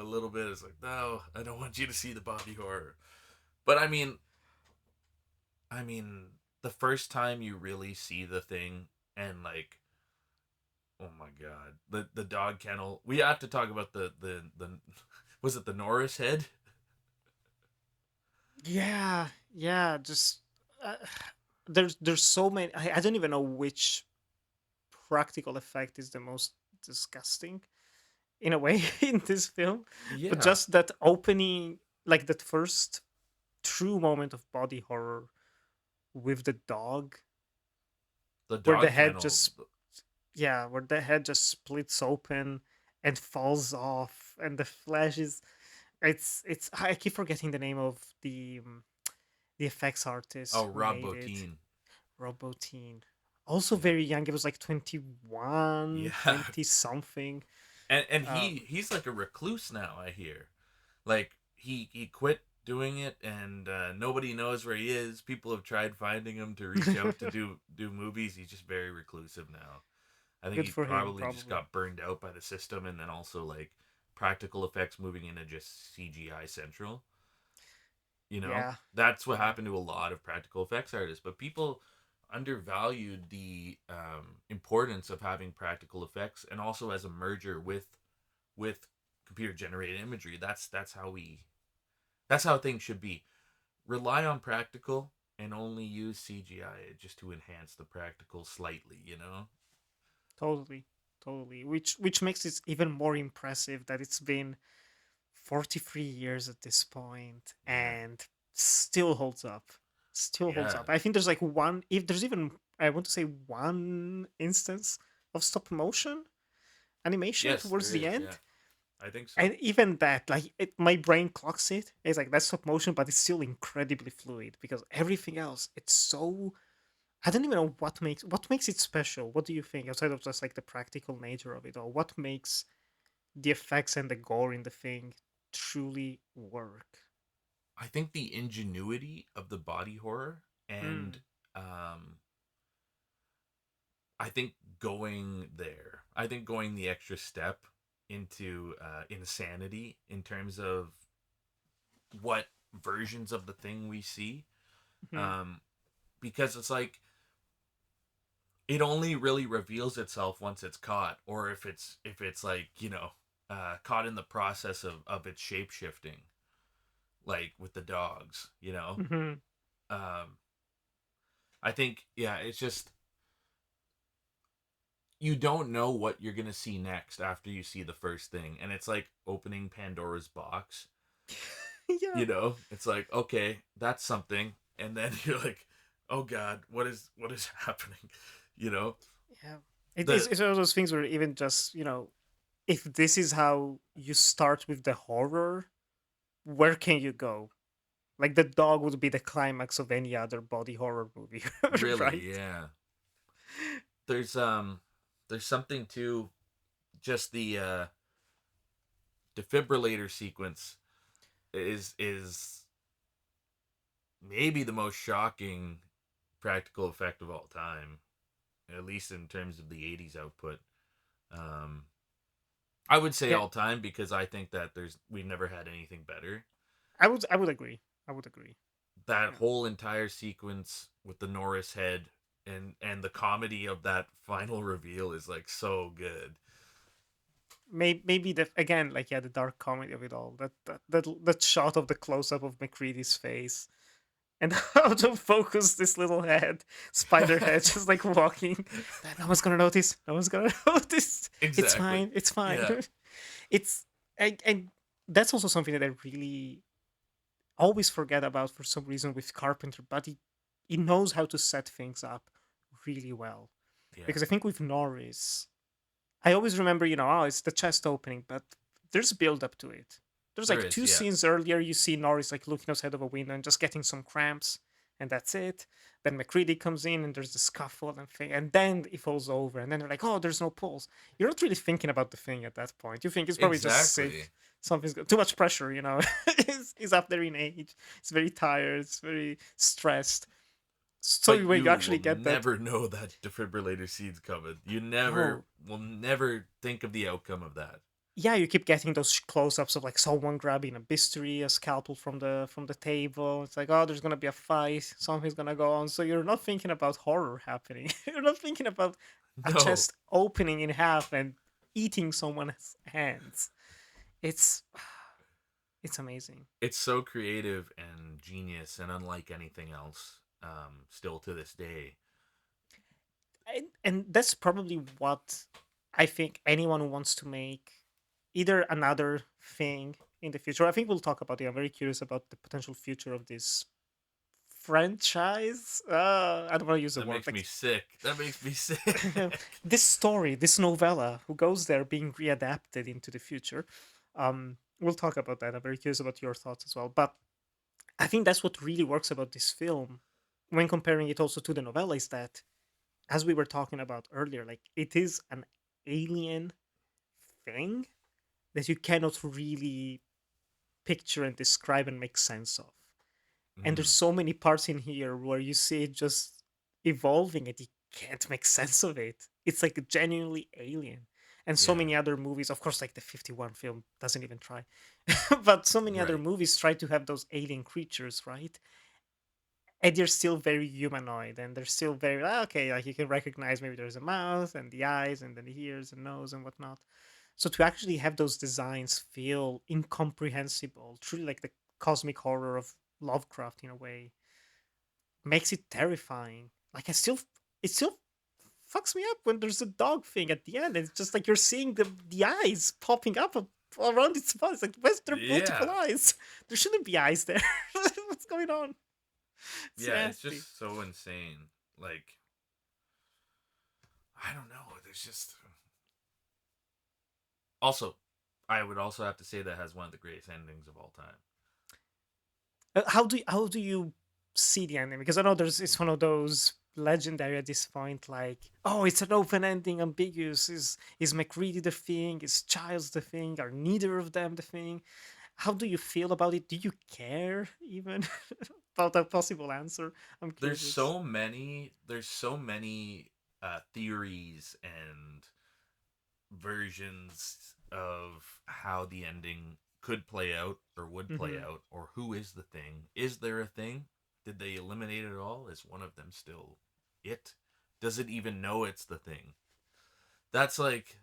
a little bit. It's like, no, I don't want you to see the body horror. But I mean, the first time you really see the thing, and like, oh my god, the dog kennel. We have to talk about the was it the Norris head? yeah, yeah. Just uh, there's so many. I don't even know which practical effect is the most disgusting in a way in this film, but Yeah, just that opening, like that first true moment of body horror with the dog, the where the dog head kennel. just yeah, where the head just splits open and falls off, and the flesh is it's I keep forgetting the name of the effects Oh, artist who Rob made it. Bottin. Robotine. Also Yeah, very young. It was like 21, yeah. 20 something. And Um, he's like a recluse now. I hear, like he quit doing it, and nobody knows where he is. People have tried finding him to reach out to do movies. He's just very reclusive now. I think Good he for him, probably just probably. got burned out by the system, and then also like practical effects moving into just CGI central. Yeah, That's what yeah, happened to a lot of practical effects artists. But people undervalued the importance of having practical effects, and also as a merger with computer generated imagery. That's how things should be. Rely on practical and only use CGI just to enhance the practical slightly. totally, totally. Which makes it even more impressive that it's been 43 years at this point Yeah. and still holds up. Still holds Yeah. up. I think there's like one, if there's even, I want to say one instance of stop motion animation Yes, towards there the is. Yeah. end. I think so. And even that, like, my brain clocks it. It's like that's stop motion, but it's still incredibly fluid because everything else, it's so. I don't even know what makes it special. What do you think outside of just like the practical nature of it all? What makes the effects and the gore in the thing truly work? I think the ingenuity of the body horror, and Mm. um I think going there. I think going the extra step into insanity in terms of what versions of the thing we see. Hmm. Um, because it's like it only really reveals itself once it's caught, or if it's like caught in the process of its shape shifting, like with the dogs. Hmm. Um, I think yeah, it's just you don't know what you're gonna see next after you see the first thing, and it's like opening Pandora's box. Yeah, It's like, okay, that's something, and then you're like, oh god, what is happening? you know yeah. It is. the It's one of those things where even just if this is how you start with the horror, where can you go? Like the dog would be the climax of any other body horror movie, right? Really, yeah. There's something to just the defibrillator sequence is maybe the most shocking practical effect of all time, at least in terms of the '80s output. Um, I would say Yeah, all time because I think that we've never had anything better. I would agree. I would agree. That Yeah. whole entire sequence with the Norris head and the comedy of that final reveal is like so good. Maybe the again, like, yeah, the dark comedy of it all. That shot of the close up of McCready's face and out of focus this little head, spider head, just like walking. That no one's gonna notice. No one's gonna notice. It's Exactly. fine. It's fine. Yeah. It's and that's also something that I really always forget about for some reason with Carpenter, but he knows how to set things up really well. Yeah. Because I think with Norris, I always remember, oh, it's the chest opening, but there's build up to it. There's There like is, two yeah. scenes earlier, you see Norris like looking outside of a window and just getting some cramps, and that's it. Then McCready comes in and there's the scuffle and thing, and then it falls over, and then they're like, oh, there's no pulse. You're not really thinking about the thing at that point. You think it's probably just Exactly. sick. Too much pressure, he's up there in age. He's very tired. He's very stressed. So But when you you actually will get that, never know that defibrillator seed's coming. You never oh, will never think of the outcome of that. yeah, you keep getting those close-ups of like someone grabbing a bisturi, a scalpel from the table. It's like, oh, there's gonna be a fight, something's gonna go on. So you're not thinking about horror happening. You're not thinking about a No. chest opening in half and eating someone's hands. It's it's amazing. It's so creative and genius and unlike anything else, still to this day. And that's probably what I think anyone who wants to make either another thing in the future. I think we'll talk about it. I'm very curious about the potential future of this franchise. I don't want to use the That word makes me like sick. That makes me sick. this story, this novella, who goes there being readapted into the future. We'll talk about that. I'm very curious about your thoughts as well. But I think that's what really works about this film when comparing it also to the novella is that, as we were talking about earlier, like it is an alien thing that you cannot really picture and describe and make sense of. And there's Mhm. so many parts in here where you see it just evolving and you can't make sense of it. It's like genuinely alien. And so Yeah. many other movies, of course, like the 51 film doesn't even try, but so many other Right. movies try to have those alien creatures, right? And they're still very humanoid and they're still very, okay, like you can recognize maybe there's a mouth and the eyes and then the ears and nose and whatnot. So to actually have those designs feel incomprehensible, truly like the cosmic horror of Lovecraft in a way, makes it terrifying. Like it still fucks me up when there's a dog thing at the end. It's just like you're seeing the eyes popping up around its mouth. It's like, where's there multiple Yeah. eyes? There shouldn't be eyes there. What's going on? It's Yeah, it's nasty. just so insane. Like, I don't know. There's just also I would also have to say that has one of the greatest endings of all time. How do you see the ending? Because I know there's it's one of those legendary at this point. Like, oh, it's an open ending, ambiguous. Is McReady the thing? Is Childs the thing? Are neither of them the thing? How do you feel about it? Do you care even about that possible answer? I'm curious. There's so many theories and versions of how the ending could play out or would play Hmm. out, or who is the thing. Is there a thing? Did they eliminate it all? Is one of them still it? Does it even know it's the thing? That's like,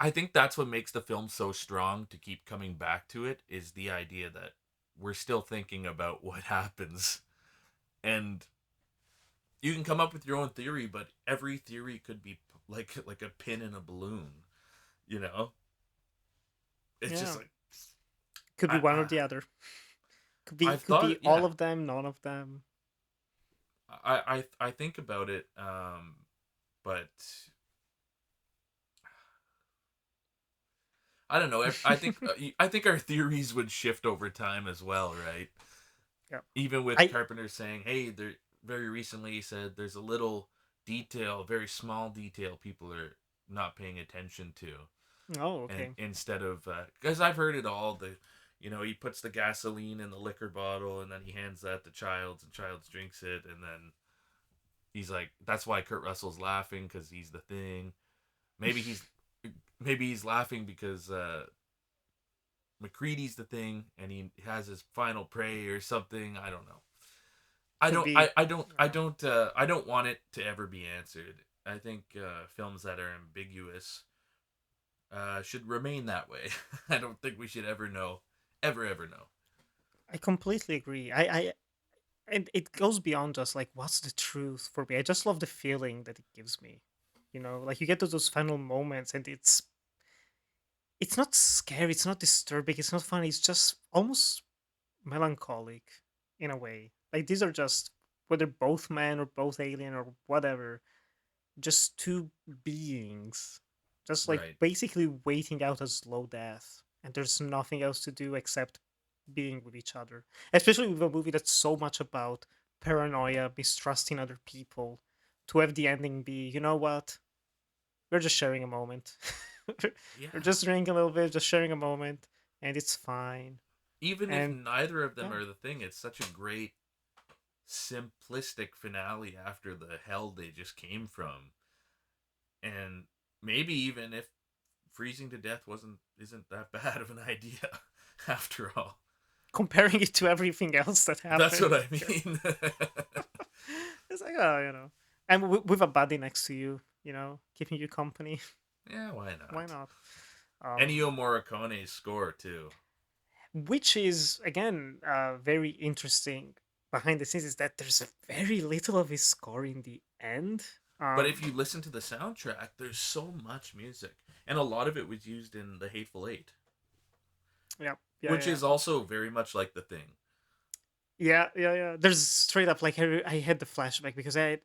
I think that's what makes the film so strong to keep coming back to it, is the idea that we're still thinking about what happens. And you can come up with your own theory, but every theory could be like a pin in a balloon, you know? It's just Yeah, like could be I one or I, the other. I Could be thought, all yeah. of them, none of them. I think about it, but I don't know. I think our theories would shift over time as well, right? Yeah, Even with I Carpenter saying, "Hey, there," very recently he said there's a little detail, very small detail people are not paying attention to, Oh, and okay. instead of because I've heard it all, the he puts the gasoline in the liquor bottle and then he hands that to Childs and Childs drinks it, and then he's like, that's why Kurt Russell's laughing because he's the thing. Maybe he's maybe he's laughing because McCready's the thing and he has his final prey or something. I don't know. I Could don't. be. Yeah. I don't want it to ever be answered. I think films that are ambiguous should remain that way. I don't think we should ever know, ever know. I completely agree. And it goes beyond just like what's the truth for me. I just love the feeling that it gives me. Like you get to those final moments, and it's not scary, it's not disturbing, it's not funny. It's just almost melancholic in a way. Like these are just whether both man or both alien or whatever, just two beings, just like Right. basically waiting out a slow death, and there's nothing else to do except being with each other. Especially with a movie that's so much about paranoia, mistrusting other people, to have the ending be, you know what? We're just sharing a moment. We're Yeah. just drinking a little bit, just sharing a moment, and it's fine. Even if And neither of them yeah, are the thing, it's such a great simplistic finale after the hell they just came from. And maybe even if freezing to death wasn't isn't that bad of an idea after all. comparing it to everything else that That's happened, what I mean. it's like, oh, and with a buddy next to you, keeping you company. Yeah, why Why not? not? Ennio Um, Morricone's score too. which is again very interesting behind the scenes is that there's very little of his score in the end. But if you Um, listen to the soundtrack, there's so much music, and a lot of it was used in The Hateful Eight, yeah, yeah, which yeah, is also very much like The Thing. yeah, yeah, yeah. There's straight up like I had the flashback because I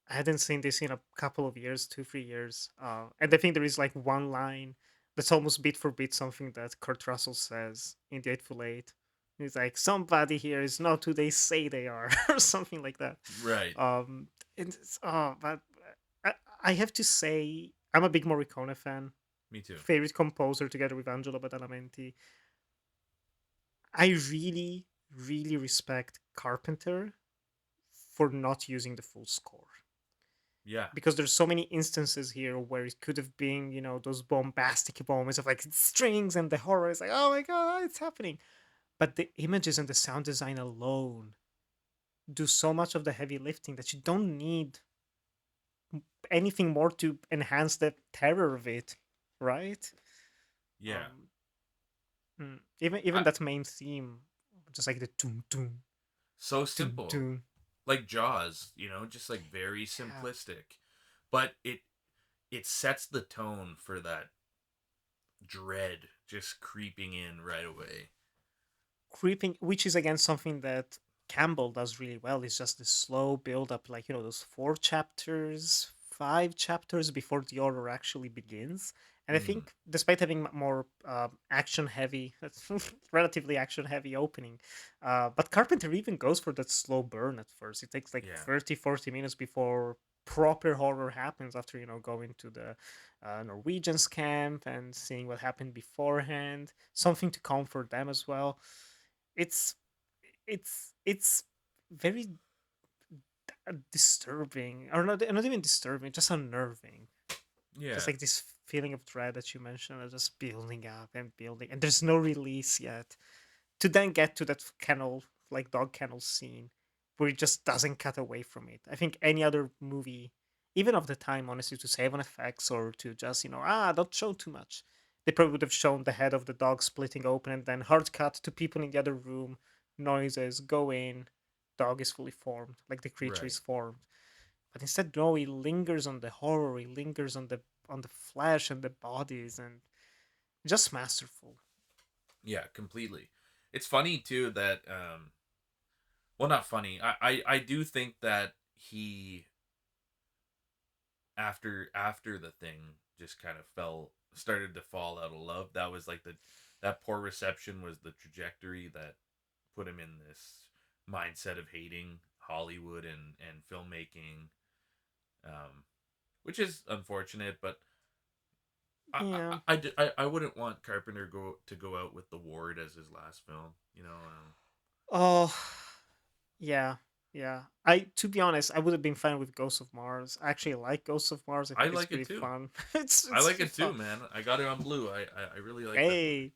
hadn't seen this in a couple of years, 2 3 years, and I think there is like one line that's almost beat for beat something that Kurt Russell says in the Eightful Eight. He's like, "Somebody here is not who they say they are," or something like that. Right. Um, but I, I have to say, I'm a big Morricone fan. Me too. Favorite composer together with Angelo Badalamenti. I really, really respect Carpenter for not using the full score Yeah. because there's so many instances here where it could have been, those bombastic moments of like strings and the horror is like, oh my god, it's happening. But the images and the sound design alone do so much of the heavy lifting that you don't need anything more to enhance the terror of it, right? Yeah. Um, even I, that main theme, just like the doom doom so doom simple. doom. Like Jaws, just like very Yeah, simplistic. But it sets the tone for that dread just creeping in right away. creeping, which is again something that Campbell does really well. Is just the slow build up, like those 4 chapters, 5 chapters before the horror actually begins. And I Mm. think, despite having more action heavy, relatively action heavy opening, but Carpenter even goes for that slow burn at first. It takes like Yeah. 30 40 minutes before proper horror happens after going to the Norwegians camp and seeing what happened beforehand, something to comfort them as well. It's it's it's very disturbing, or not even disturbing, just unnerving. Just Yeah. like this feeling of dread that you mentioned, just building up and building, and there's no release yet, to then get to that kennel, like dog kennel scene, where it just doesn't cut away from it. I think any other movie, even of the time, honestly, to save on effects or to just don't show too much, they probably would have shown the head of the dog splitting open and then hard cut to people in the other room, noises go in, dog is fully formed, like the creature Right. is formed. But instead, no, he lingers on the horror, he lingers on the flesh and the bodies, and just masterful. Yeah, completely. It's funny too that well, not funny. I do think that he after the thing just kind of started to fall out of love. That was like that poor reception was the trajectory that put him in this mindset of hating Hollywood and filmmaking, um, which is unfortunate. But Yeah. I wouldn't want Carpenter go out with The Ward as his last film. Oh, yeah, yeah. I To be honest, I would have been fine with Ghosts of Mars. I actually like Ghosts of Mars. I I think it's like it pretty too. fun. I It's like pretty it too, fun. man. I got it on Blue. I really like that movie. Hey,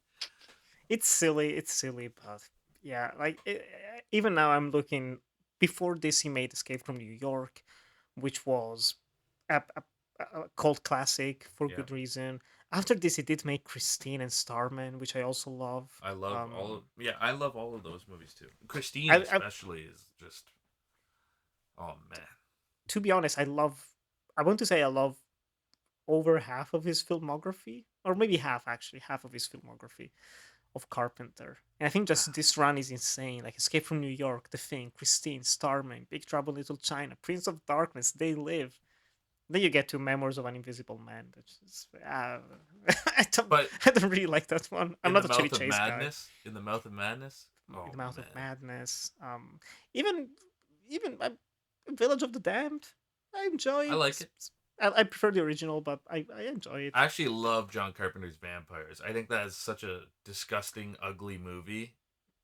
it's silly. It's silly, but yeah, like even now, I'm looking. Before this, he made Escape from New York, which was a cult classic for Yeah, good reason. After this, he did make Christine and Starman, which I also love. I love all of yeah, I love all of those movies too. Christine I especially is just oh man. To be honest, I love. I want to say I love over half of his filmography, or maybe half actually, half of his filmography of Carpenter. And I think just this run is insane. Like Escape from New York, The Thing, Christine, Starman, Big Trouble in Little China, Prince of Darkness, They Live. Then you get to Memoirs of an Invisible Man, which is I don't But I don't really like that one. I'm in the not a Chevy mouth of Chase guy. madness, in the mouth of madness, In oh the Mouth of man, Madness, even Village of the Damned, I enjoy I it. like it. I prefer the original, but I enjoy it. I actually love John Carpenter's Vampires. I think that is such a disgusting, ugly movie.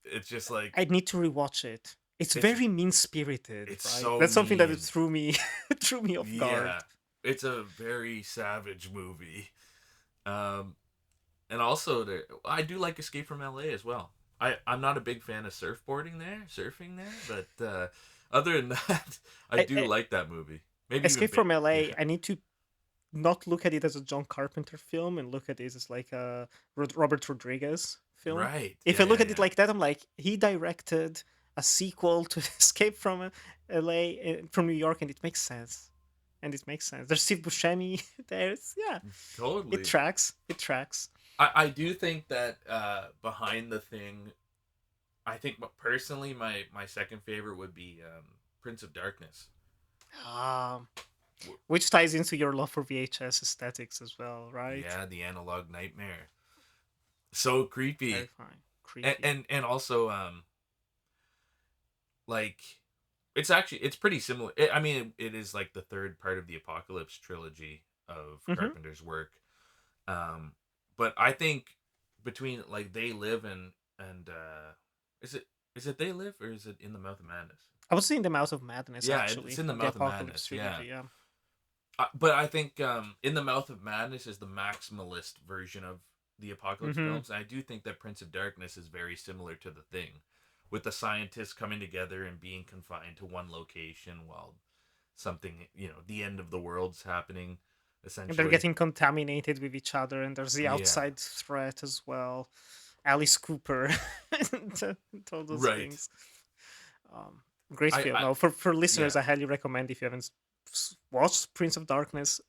It's just like I need to rewatch it. It's it's very mean spirited, it's right? so That's something that it mean. threw me threw me off guard. Yeah, it's a very savage movie. Um, and also I do like Escape from LA as well. I'm not a big fan of surfing there, but other than that, I I, do I, like that movie. Maybe even Escape from yeah, LA. I need to not look at it as a John Carpenter film and look at it as like a Robert Rodriguez film. right, If I yeah, look yeah, at it yeah. like that, I'm like, he directed a sequel to Escape from LA, from New York, and it makes sense. And it makes sense. There's Steve Buscemi. There's yeah, it Totally. tracks. It tracks. I do think that behind the thing, I think personally my second favorite would be Prince of Darkness. Um, W- which ties into your love for VHS aesthetics as well, right? Yeah, the analog nightmare. So creepy. Terrifying, And creepy. and also like it's pretty similar. I mean it is like the third part of the Apocalypse trilogy of Hmm. Carpenter's work. Um but I think between like They Live and is it They Live or is it In the Mouth of Madness? I was seeing the Mouth of Madness Yeah, it's actually In the of the Mouth of Apocalypse Madness. Yeah. trilogy. Yeah. But I think In the Mouth of Madness is the maximalist version of the Apocalypse Hmm. films. And I do think that Prince of Darkness is very similar to The Thing, with the scientists coming together and being confined to one location while something, the end of the world's happening, And they're essentially. getting contaminated with each other, and there's the Yeah, outside threat as well. Alice Cooper, and all those right. things. Um, Great film. I No, for listeners, yeah. I highly recommend if you haven't watched Prince of Darkness,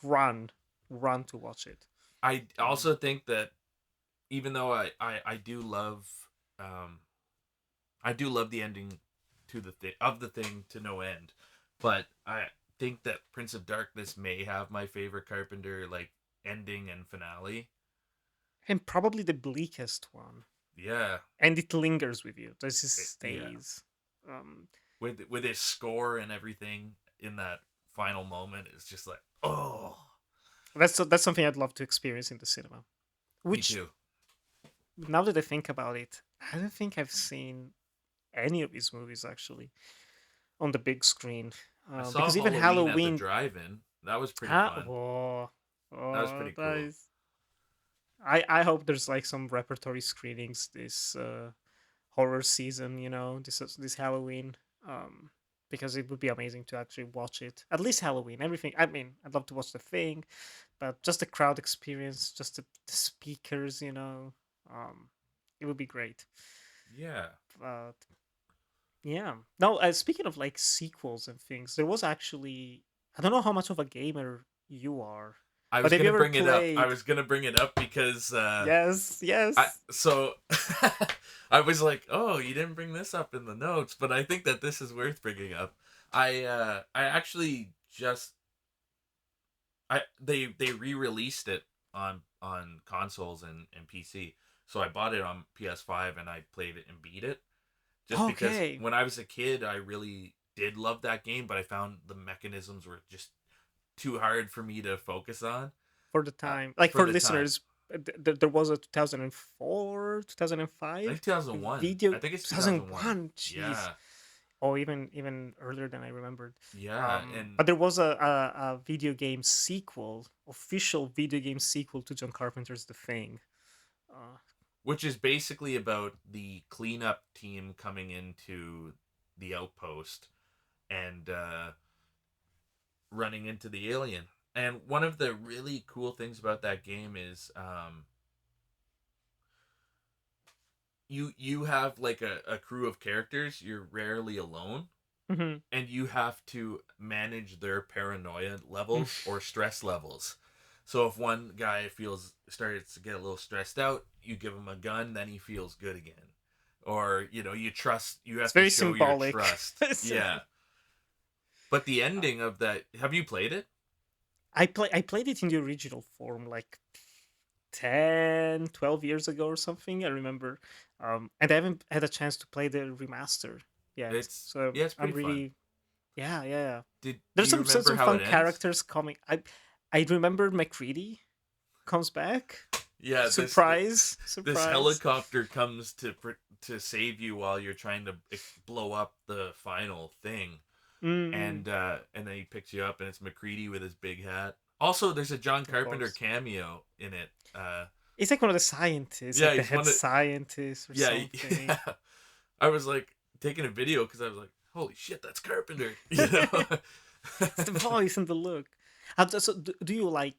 run, run to watch it. I Um, also think that even though I um do love the ending to the thing to no end, but I think that Prince of Darkness may have my favorite Carpenter like ending and finale. and probably the bleakest one, Yeah, and it lingers with you. This just yeah, stays. Um, with his score and everything in that final moment, it's just like oh, that's something I'd love to experience in the cinema. me Which, too. now that I think about it, I don't think I've seen any of these movies actually on the big screen. I saw Because even Halloween at the Halloween, drive-in. That was pretty ah, fun. oh, That was oh, pretty cool. nice. I hope there's like some repertory screenings this horror season. This Halloween. Um, because it would be amazing to actually watch it. At least Halloween. Everything. I mean, I'd love to watch The Thing, but just the crowd experience, just the speakers. Um, it would be great. Yeah, But yeah. Now, speaking of like sequels and things, there was actually, I don't know how much of a gamer you are, I but was have you gonna ever bring it up. I played? was gonna bring it up because Yes, I yes. so I was like, oh, you didn't bring this up in the notes, but I think that this is worth bringing up. I actually just they re-released it on consoles and PC. So I bought it on PS5 and I played it and beat it just because Okay. when I was a kid I really did love that game, but I found the mechanisms were just too hard for me to focus on. for the uh, time. Like for for the time. listeners, there was a 2004, I think 2005 2001. video. I think it's 2001. 2001, jeez. Yeah. Or even earlier than I remembered. Yeah, and But there was a video game sequel, official video game sequel to John Carpenter's The Thing. Uh, which is basically about the cleanup team coming into the outpost and running into the alien. And one of the really cool things about that game is you have like a crew of characters. You're rarely alone, mhm. and you have to manage their paranoia levels or stress levels. So if one guy starts to get a little stressed out, you give him a gun, then he feels good again. Or you It's have to very show your symbolic. trust. Yeah. But the ending of that, have you played it? I played it in the original form like 10, 12 years ago or something. I remember. And I haven't had a chance to play the remaster yet. It's So yeah, it's I'm pretty fun. really, yeah, yeah, yeah. Do There's you remember some how fun it ends? characters coming. I remember McCready comes back. Yeah, Surprise, this surprise. helicopter comes to save you while you're trying to blow up the final thing, Mm, and then he picks you up, and it's McCready with his big hat. Also, there's a John of Carpenter course. cameo in it. He's like one of the scientists, Yeah, like the he's head one of scientist or yeah, something. yeah. I was like taking a video because I was like, holy shit, that's Carpenter. You know? It's the voice and the look. So do you like?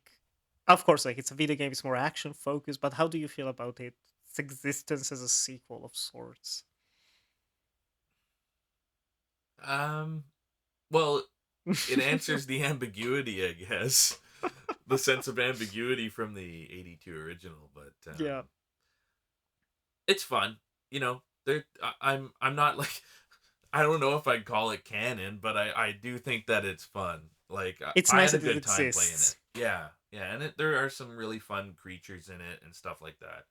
Of course, like it's a video game, it's more action focused. But how do you feel about its existence as a sequel of sorts? um, well, it answers the ambiguity, I guess. The sense of ambiguity from the 82 original, but Yeah, it's fun. You know, I'm not like I don't know if I'd call it canon, but I do think that it's fun. Like it's I nice had a that it good time playing it. exists. Yeah, yeah, and there are some really fun creatures in it and stuff like that.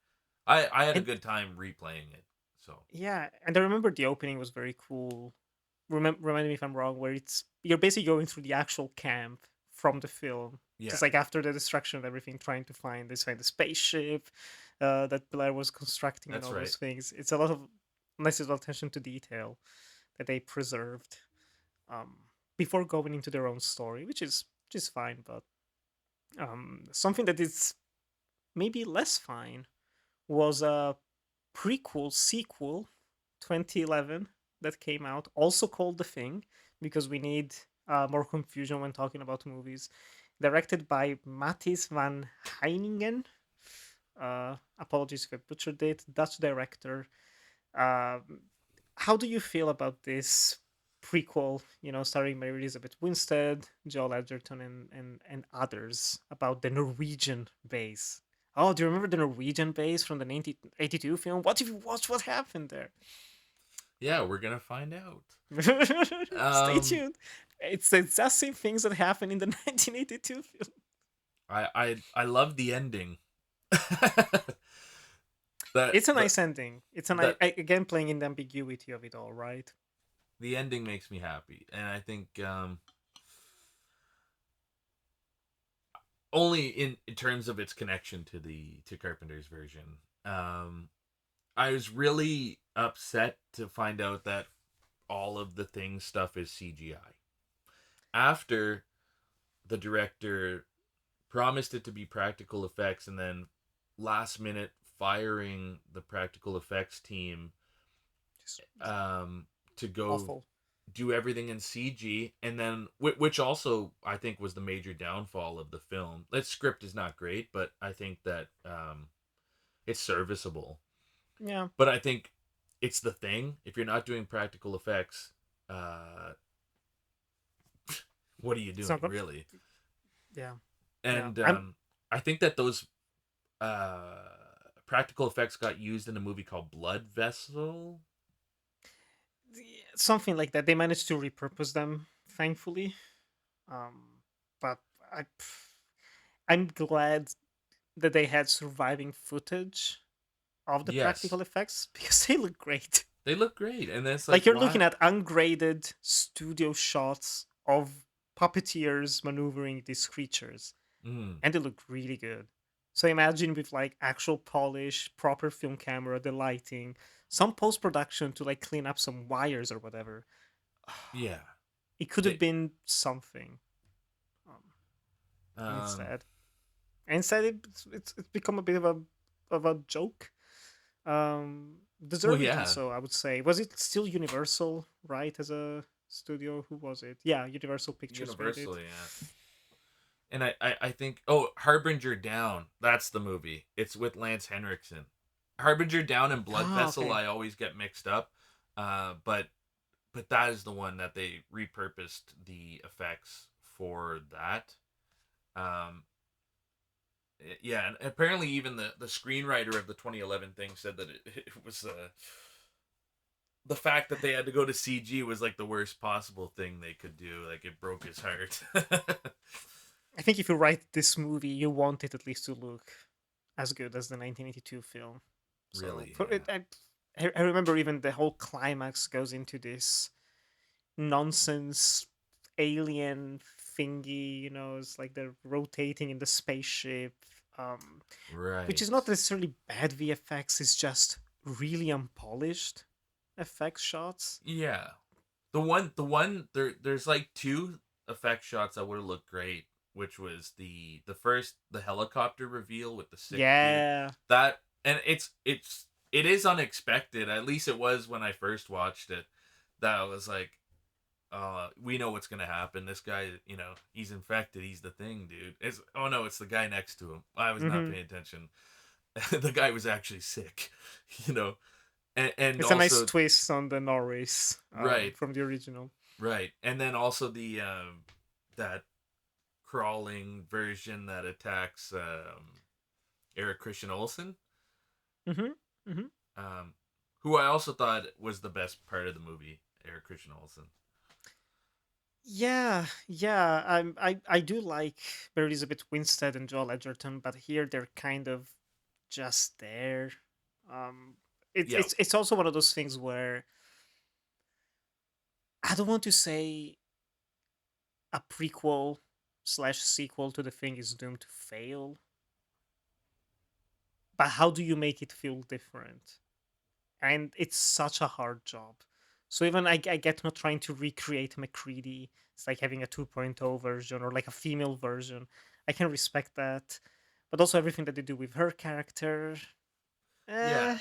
I had a And good time replaying it. So yeah, and I remember the opening was very cool. Remind me if I'm wrong, where it's you're basically going through the actual camp from the film, yeah, just like after the destruction of everything, trying to find the spaceship that Blair was constructing and that's all right. those things. It's a lot of nice little attention to detail that they preserved um, before going into their own story, which is fine. But something that is maybe less fine was a prequel sequel 2011 that came out, also called The Thing, because we need more confusion when talking about movies. Directed by Matthijs van Heiningen. Apologies if I butchered it. Dutch director. Um, how do you feel about this prequel? Starring Mary Elizabeth Winstead, Joel Edgerton, and others about the Norwegian base. Oh, do you remember the Norwegian base from the 1982 film? What if you watch what happened there? Yeah, we're gonna find out. Stay Um, tuned. It's the exact same things that happened in the 1982 film. I love the ending. that It's a the nice ending. It's that again playing in the ambiguity of it all, right? the ending makes me happy, and I think only in terms of its connection to Carpenter's version. I was really upset to find out that all of the thing stuff is CGI. After the director promised it to be practical effects and then last minute firing the practical effects team Just to go awful. do everything in CG, and then which also I think was the major downfall of the film. That script is not great, but I think that it's serviceable. Yeah, But I think it's the thing. If you're not doing practical effects, uh, what are you it's not doing good. really? Yeah, yeah. And I'm I think that those uh, practical effects got used in a movie called Blood Vessel. something like that. They managed to repurpose them, thankfully. But I, I'm glad that they had surviving footage of the Yes, practical effects because they look great. they look great, and it's like Like you're looking why? at ungraded studio shots of puppeteers maneuvering these creatures. Mm. and they look really good. So imagine with like actual polish, proper film camera, the lighting, some post production to like clean up some wires or whatever. Yeah. It could have It, been something. Um, um. instead, instead it's become a bit of a joke. Well, Deservedly yeah. so, I would say. Was it still Universal, right? As a studio, who was it? Yeah, Universal Pictures made it. Universal. Yeah. And I think Harbinger Down. That's the movie. It's with Lance Henriksen. Harbinger Down and Blood Ah, Vessel. okay. I always get mixed up. But that is the one that they repurposed the effects for that. Um, yeah, and apparently even the screenwriter of the 2011 thing said that it was the fact that they had to go to CG was like the worst possible thing they could do. Like it broke his heart. I think if you write this movie, you want it at least to look as good as the 1982 film. So Really, for it, yeah. I remember even the whole climax goes into this nonsense alien thingy. It's like they're rotating in the spaceship, which is Right. not necessarily bad VFX. It's just really unpolished effects shots. Yeah. There's like two effect shots that would have looked great, which was the first the helicopter reveal with the sick dude. Yeah, That and it is unexpected. At least it was when I first watched it. That was like, we know what's gonna happen. This guy, he's infected. He's the thing, dude. It's oh no, it's the guy next to him. I was not hmm paying attention. The guy was actually sick, you know. And it's a nice also twist on the Norris right, from the original. right, and then also the that crawling version that attacks Eric Christian Olsen, hmm hmm um, who I also thought was the best part of the movie. Eric Christian Olsen. Yeah, yeah. I do like Mary Elizabeth Winstead and Joel Edgerton, but here they're kind of just there. Um, it's Yeah, it's it's also one of those things where I don't want to say a prequel slash sequel to the thing is doomed to fail, but how do you make it feel different? And it's such a hard job. So even I get not trying to recreate McCready. It's like having a 2.0 version or like a female version. I can respect that, but also everything that they do with her character. yeah, Eh,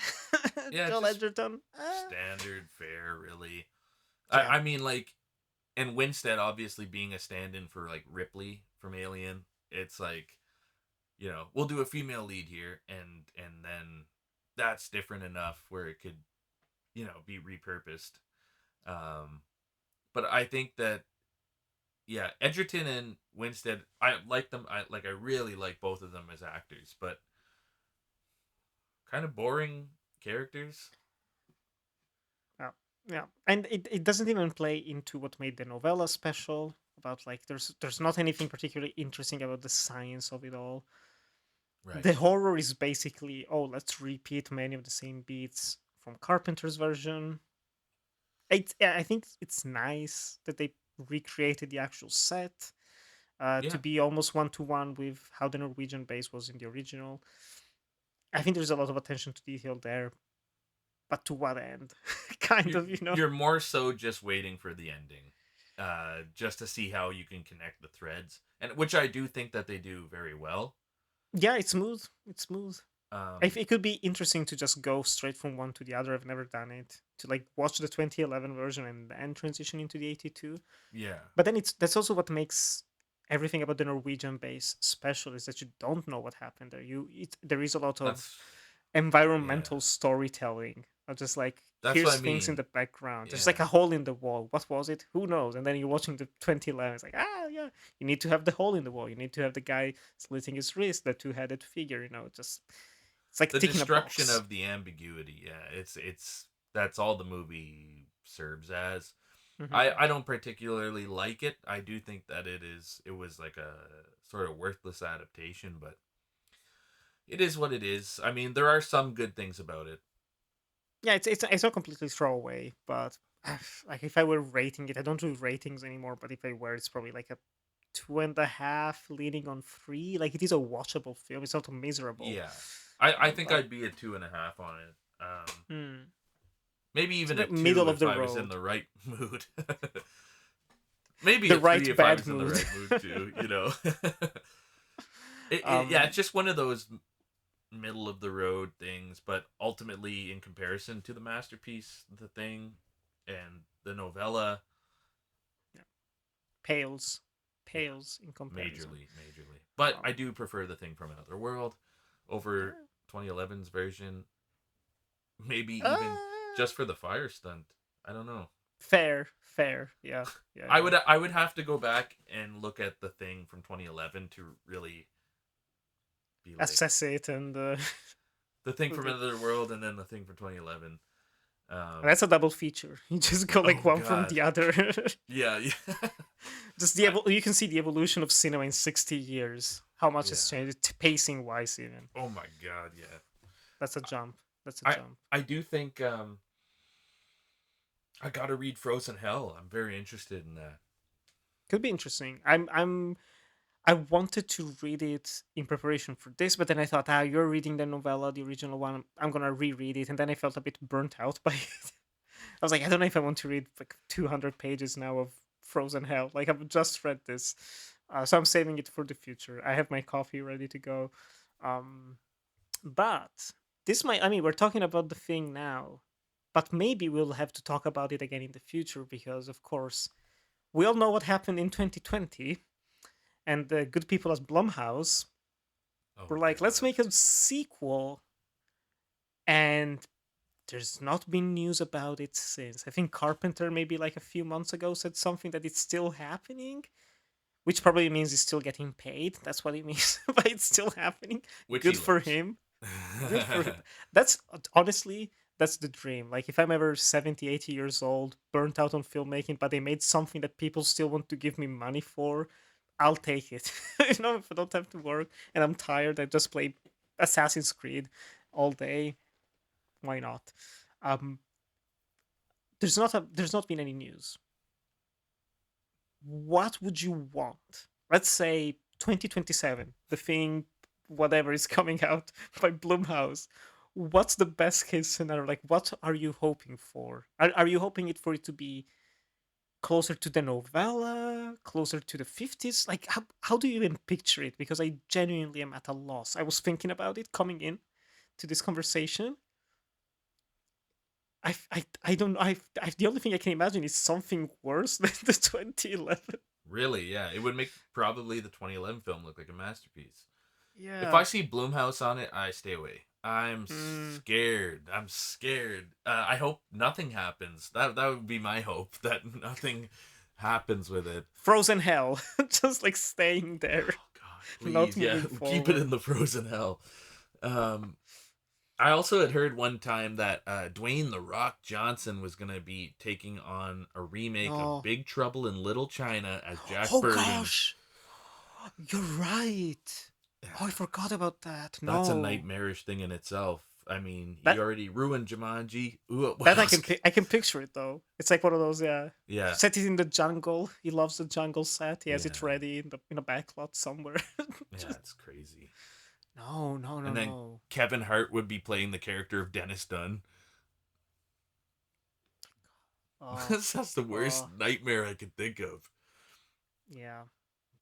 yeah. Joel Just Edgerton. standard fare, really. Yeah. I mean, like, and Winstead obviously being a stand-in for like Ripley from Alien. It's like, we'll do a female lead here, and then that's different enough where it could, be repurposed. Um, but I think that, yeah, Edgerton and Winstead, I like them. I really like both of them as actors, but kind of boring characters. Yeah, yeah, and it doesn't even play into what made the novella special. About like there's not anything particularly interesting about the science of it all. Right. The horror is basically, oh, let's repeat many of the same beats from Carpenter's version. I think it's nice that they recreated the actual set to Yeah. be almost one to one with how the Norwegian base was in the original. I think there's a lot of attention to detail there, but to what end? Kind You're of. you're more so just waiting for the ending, just to see how you can connect the threads, and which I do think that they do very well. Yeah, it's smooth. It's smooth. Um, It could be interesting to just go straight from one to the other. I've never done it. To like watch the 2011 version and then transition into the 82. yeah, But then that's also what makes everything about the Norwegian base special is that you don't know what happened there. There is a lot of that's environmental yeah, storytelling. Not just like that's what here's I things in mean. the background. There's like Yeah, a hole in the wall. What was it? Who knows? And then you're watching the 2011. It's like yeah, you need to have the hole in the wall. You need to have the guy slitting his wrist, the two-headed figure. Just it's like the ticking a destruction box. of the ambiguity. Yeah, it's that's all the movie serves as. hmm I don't particularly like it. I do think that it was like a sort of worthless adaptation, but it is what it is. I mean, there are some good things about it. Yeah, it's not completely throwaway, but like if I were rating it, I don't do ratings anymore. But if I were, it's probably like a 2.5, leaning on 3. Like it is a watchable film. It's not miserable. Yeah, I think But I'd be a 2.5 on it. hmm, Maybe it's even a like two middle of if the I was in road. the right mood. Maybe The a three right if I bad was in the mood. right mood too. Yeah, um, it's just one of those middle of the road things, but ultimately, in comparison to the masterpiece, The Thing, and the novella, yeah, pales, yeah, pales in comparison. majorly. But I Um, do prefer The Thing from Another World over yeah. 2011's version. Maybe Uh, even just for the fire stunt. I don't know. fair, fair. Yeah, yeah, I yeah. would I would have to go back and look at The Thing from 2011 to really be like Assess it and The Thing look from at. Another World and then The Thing from 2011. That's a double feature. You just go like Oh one from god. the other. Yeah, yeah. Just you can see the evolution of cinema in 60 years. How much has Yeah. changed, pacing wise, even. Oh my god, yeah. That's a jump. That's a I jump. I do think I got to read Frozen Hell. I'm very interested in that. Could be interesting. I wanted to read it in preparation for this, but then I thought, you're reading the novella, the original one. I'm gonna reread it, and then I felt a bit burnt out by it. I was like, I don't know if I want to read like 200 pages now of Frozen Hell. Like I've just read this, so I'm saving it for the future. I have my coffee ready to go. Um, but this might. I mean, we're talking about the thing now, but maybe we'll have to talk about it again in the future because, of course, we all know what happened in 2020, and the good people at Blumhouse Oh were like, let's god. make a sequel. And there's not been news about it since. I think Carpenter, maybe like a few months ago, said something that it's still happening, which probably means he's still getting paid. That's what it means by it's still happening. Which he Good for loves. him. Good for him. That's honestly, that's the dream. Like if I'm ever 70, 80 years old, burnt out on filmmaking, but they made something that people still want to give me money for, I'll take it. If I don't have to work and I'm tired, I just play Assassin's Creed all day. Why not? Um, there's not been any news. What would you want? Let's say 2027, the thing, whatever is coming out by Blumhouse. What's the best case scenario? Like, what are you hoping for? Are you hoping it for it to be closer to the novella, closer to the 50s? Like, how do you even picture it? Because I genuinely am at a loss. I was thinking about it coming in to this conversation. I don't know. The only thing I can imagine is something worse than the 2011. Really, yeah. It would make probably the 2011 film look like a masterpiece. If I Yeah. see Bloomhouse on it, I stay away. I'm Mm, scared. I'm scared. I hope nothing happens. That would be my hope that nothing happens with it. Frozen hell, just like staying there, Oh God, not please, yeah, moving keep it forward. in the frozen hell. Um, I also had heard one time that Dwayne the Rock Johnson was gonna be taking on a remake of No. Big Trouble in Little China as Jack Oh Burton. gosh, you're right. Oh, I forgot about that. That's a No, nightmarish thing in itself. I mean, he that already ruined Jumanji. Ooh, what that else? I can picture it though. It's like one of those, yeah. Yeah, Set it in the jungle. He loves the jungle set. He has it yeah, ready in a backlot somewhere. yeah. Just It's crazy. no, no, no, And then no. Kevin Hart would be playing the character of Dennis Dunn. Oh, That's the worst oh, nightmare I could think of. yeah.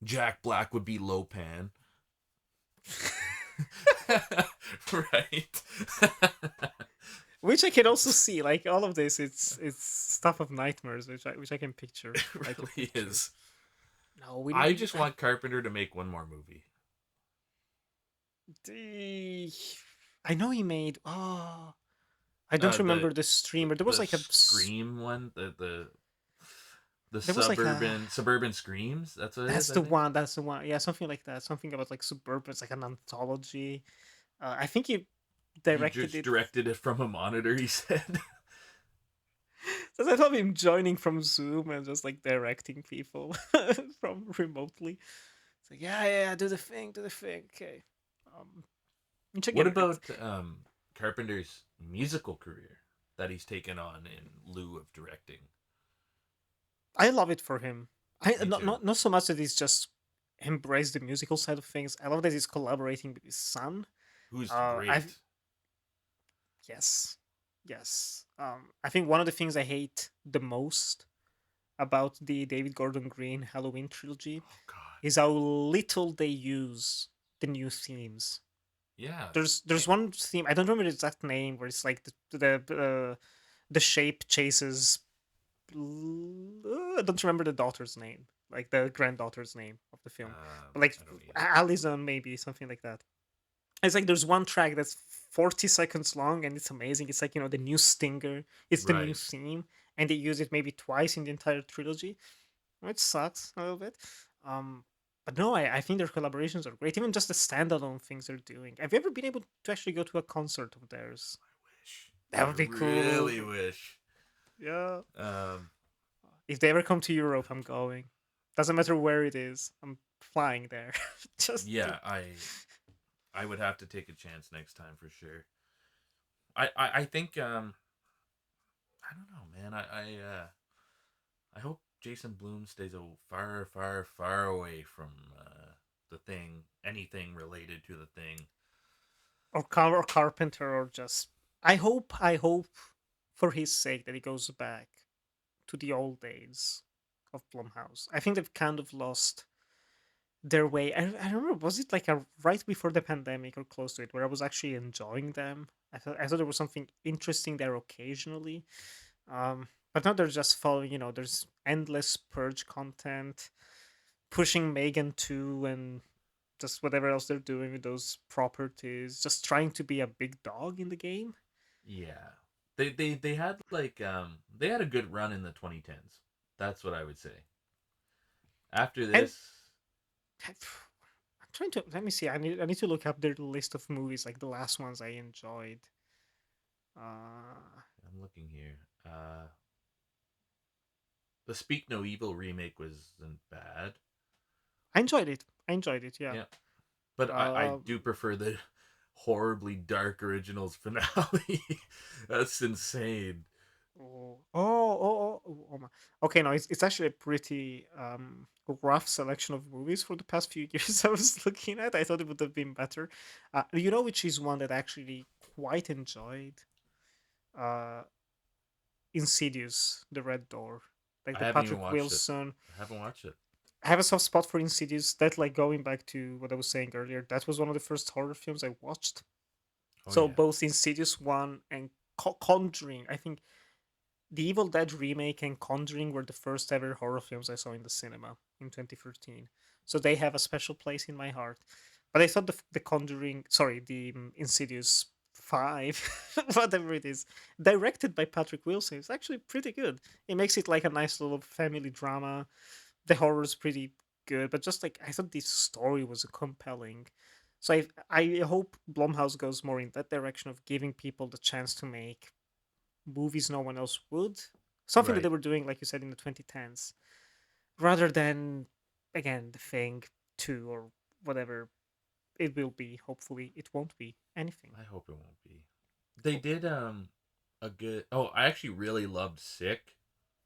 Jack Black would be Lopan. Right. Which I can also see, like all of this, it's stuff of nightmares, which I can picture. It I can really picture. is. No, we I need. just want Carpenter to make one more movie. The- I know he made. Oh, I don't The remember the streamer. There was the like a. Scream one, the There was like a. suburban screams. That's what it is, That's I the think. one. That's the one. Yeah, something like that. Something about like suburban. It's like an anthology. I think he He directed just it. directed it from a monitor. He said. So I thought him joining from Zoom and just like directing people from remotely. It's like yeah, do the thing, do the thing. Okay. Um, which What again, it's about Carpenter's musical career that he's taken on in lieu of directing? I love it for him. I Me not too. not not so much that he's just embrace the musical side of things. I love that he's collaborating with his son. Who's I've great. Yes, yes. I think one of the things I hate the most about the David Gordon Green Halloween trilogy Oh God. is how little they use the new themes. Yeah. There's Eh, one theme, I don't remember the exact name, where it's like the shape chases. I don't remember the daughter's name, like the granddaughter's name of the film, but like I don't either. Allison, maybe something like that. It's like there's one track that's 40 seconds long and it's amazing. It's like, the new stinger, it's the new Right. theme, and they use it maybe twice in the entire trilogy, which sucks a little bit. Um, but no, I think their collaborations are great. Even just the standalone things they're doing. Have you ever been able to actually go to a concert of theirs? Wish. That I would be really cool. wish. Yeah. Um. If they ever come to Europe, I'm going. Doesn't matter where it is. I'm flying there. Just to... Yeah. I would have to take a chance next time for sure. I think I don't know, man. I hope Jason Blum stays a far, far, far away from the thing, anything related to the thing. or Carpenter, or just I hope for his sake that he goes back to the old days of Blumhouse. I think they've kind of lost their way. I remember, was it like right before the pandemic or close to it, where I was actually enjoying them. I thought there was something interesting there occasionally. But now they're just following. There's endless purge content, pushing Megan 2 and just whatever else they're doing with those properties, just trying to be a big dog in the game. Yeah, they had like they had a good run in the 2010s. That's what I would say. After And this, I'm trying to let me see. I need to look up their list of movies, like the last ones I enjoyed. Uh, I'm looking here. The Speak No Evil remake wasn't bad. I enjoyed it. I enjoyed it. Yeah. Yeah, but I Um, do prefer the horribly dark originals finale. That's insane. oh my. Okay, no, it's actually a pretty rough selection of movies for the past few years I was looking at. I thought it would have been better. Which is one that I actually quite enjoyed? Uh, Insidious, The Red Door, like I the haven't even Patrick watched it. Wilson. I haven't watched it. I have a soft spot for Insidious. That, like, going back to what I was saying earlier, that was one of the first horror films I watched. Oh So yeah. both Insidious one and Conjuring, I think the Evil Dead remake and Conjuring were the first ever horror films I saw in the cinema in 2013. So they have a special place in my heart. But I thought the Conjuring, sorry, the Insidious 5, whatever it is, directed by Patrick Wilson, is actually pretty good. It makes it like a nice little family drama. The horror is pretty good, but just like I thought the story was compelling. So I hope Blumhouse goes more in that direction of giving people the chance to make movies no one else would. Something that they Right. were doing, like you said, in the 2010s, rather than, again, The Thing 2 or whatever it will be. Hopefully, it won't be anything. I hope it won't be. They did a good. Oh, I actually really loved Sick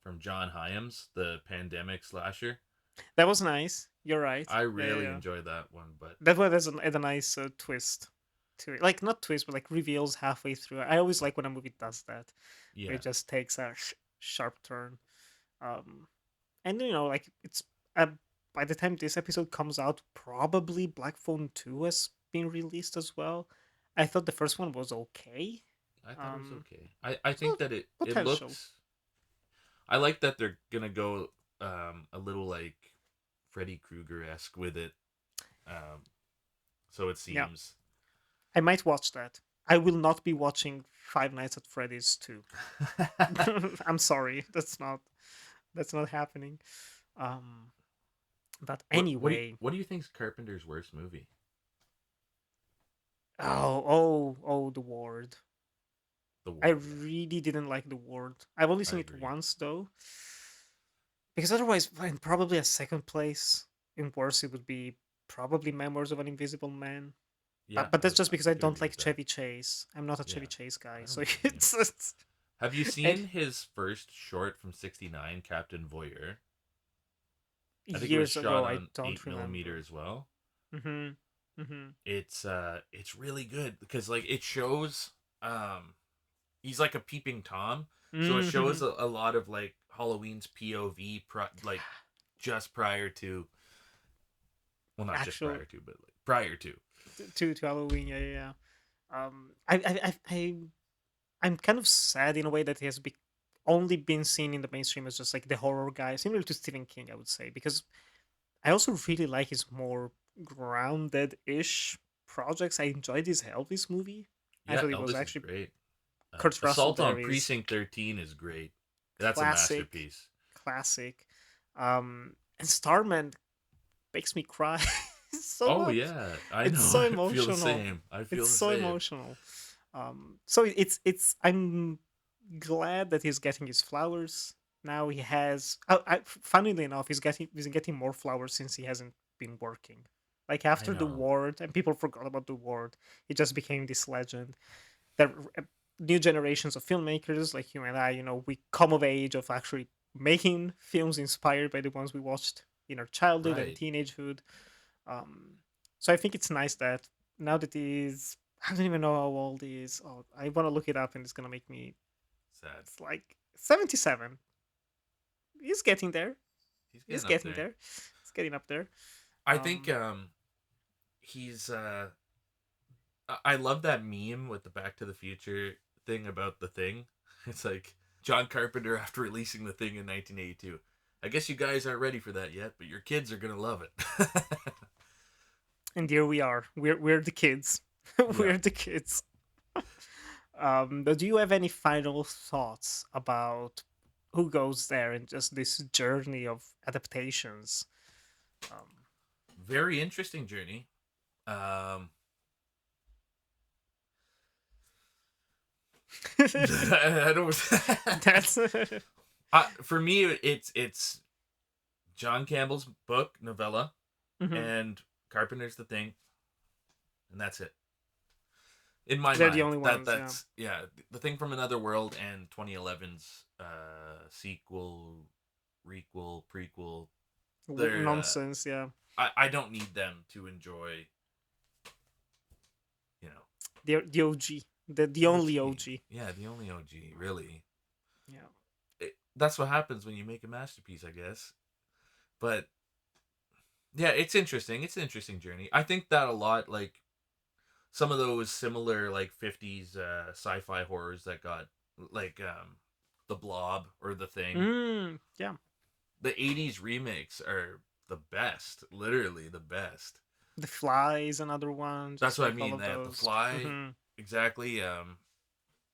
from John Hyams, the pandemic slasher. That was nice. You're right. I Yeah, yeah, really yeah. enjoyed that one, but That one has a nice twist to it. Like, not twist, but like reveals halfway through. I always like when a movie does that, where yeah, it just takes a sharp turn. Um, and like it's uh, by the time this episode comes out, probably Black Phone 2 has been released as well. I thought the first one was okay. I thought it was um okay. I think so that it potential. looks. I like that they're gonna go a little like Freddy Krueger esque with it. Um, so it Yeah, seems. I might watch that. I will not be watching Five Nights at Freddy's 2. I'm sorry, that's not happening. um but anyway. What do you think's Carpenter's worst movie? Oh, The Ward. The I Ward. Yeah, really didn't like The Ward. I've only I seen it agree. once though, because otherwise, in probably a second place in worse, it would be probably Memoirs of an Invisible Man. Yeah, But that's just I because I could don't agree like with that. Chevy Chase. I'm not a Yeah, Chevy Chase guy, I so don't blame you. it's Have you and seen his first short from '69, Captain Voyeur? I think it was Years shot ago, I on don't 8 millimeter remember. as well. Mm-hmm. Mm-hmm. It's really good because like it shows um he's like a peeping tom, so it Mm-hmm. shows a lot of like Halloween's POV like just prior to, well, not just Actual prior to, but like prior to. to Halloween, yeah, yeah. Yeah. I'm kind of sad in a way that he has only been seen in the mainstream as just like the horror guy, similar to Stephen King, I would say, because I also really like his more grounded-ish projects. I enjoyed his Elvis movie. I Yeah, thought it was Elvis is actually great. Kurt Russell Assault there on is Precinct 13 is great. That's a classic, masterpiece. classic. And Starman makes me cry so Oh much. yeah, I It's know. so I feel the emotional. same. I feel It's the so same. emotional. So it's I'm glad that he's getting his flowers now. He has. Funnily enough, he's getting more flowers since he hasn't been working. Like I after the know. ward, and people forgot about the ward, he just became this legend. That new generations of filmmakers like you and I, we come of age of actually making films inspired by the ones we watched in our childhood and Right. teenagehood. Um, so I think it's nice that now that he's, I don't even know how old he is. Oh, I want to look it up, and it's gonna make me. Sad. It's like 77. He's getting there. He's He's getting up getting there. there. He's getting up there. I think Um, he's I love that meme with the Back to the Future thing about the thing. It's like John Carpenter after releasing the thing in 1982. I guess you guys aren't ready for that yet, but your kids are gonna love it. and here we are. We're the kids. Yeah. We're the kids. But do you have any final thoughts about who goes there and just this journey of adaptations? Um, Very interesting journey. Um, I don't. that's For me, it's John Campbell's book novella Mhm. and Carpenter's The Thing, and that's it. In my They're the mind, only ones, yeah. that's yeah, The Thing from Another World and 2011's sequel, requel, prequel. They're Nonsense, yeah. I don't need them to enjoy, you know, The OG, the only OG. OG. Yeah, the only OG, really. Yeah. That's what happens when you make a masterpiece, I guess. But yeah, it's interesting. It's an interesting journey. I think that a lot, like some of those similar like 50s sci-fi horrors that got like The Blob or The Thing. Yeah. The 80s remakes are the best, literally the best. The Fly is another one, That's just what I like all mean. of They have The those. Fly, exactly. And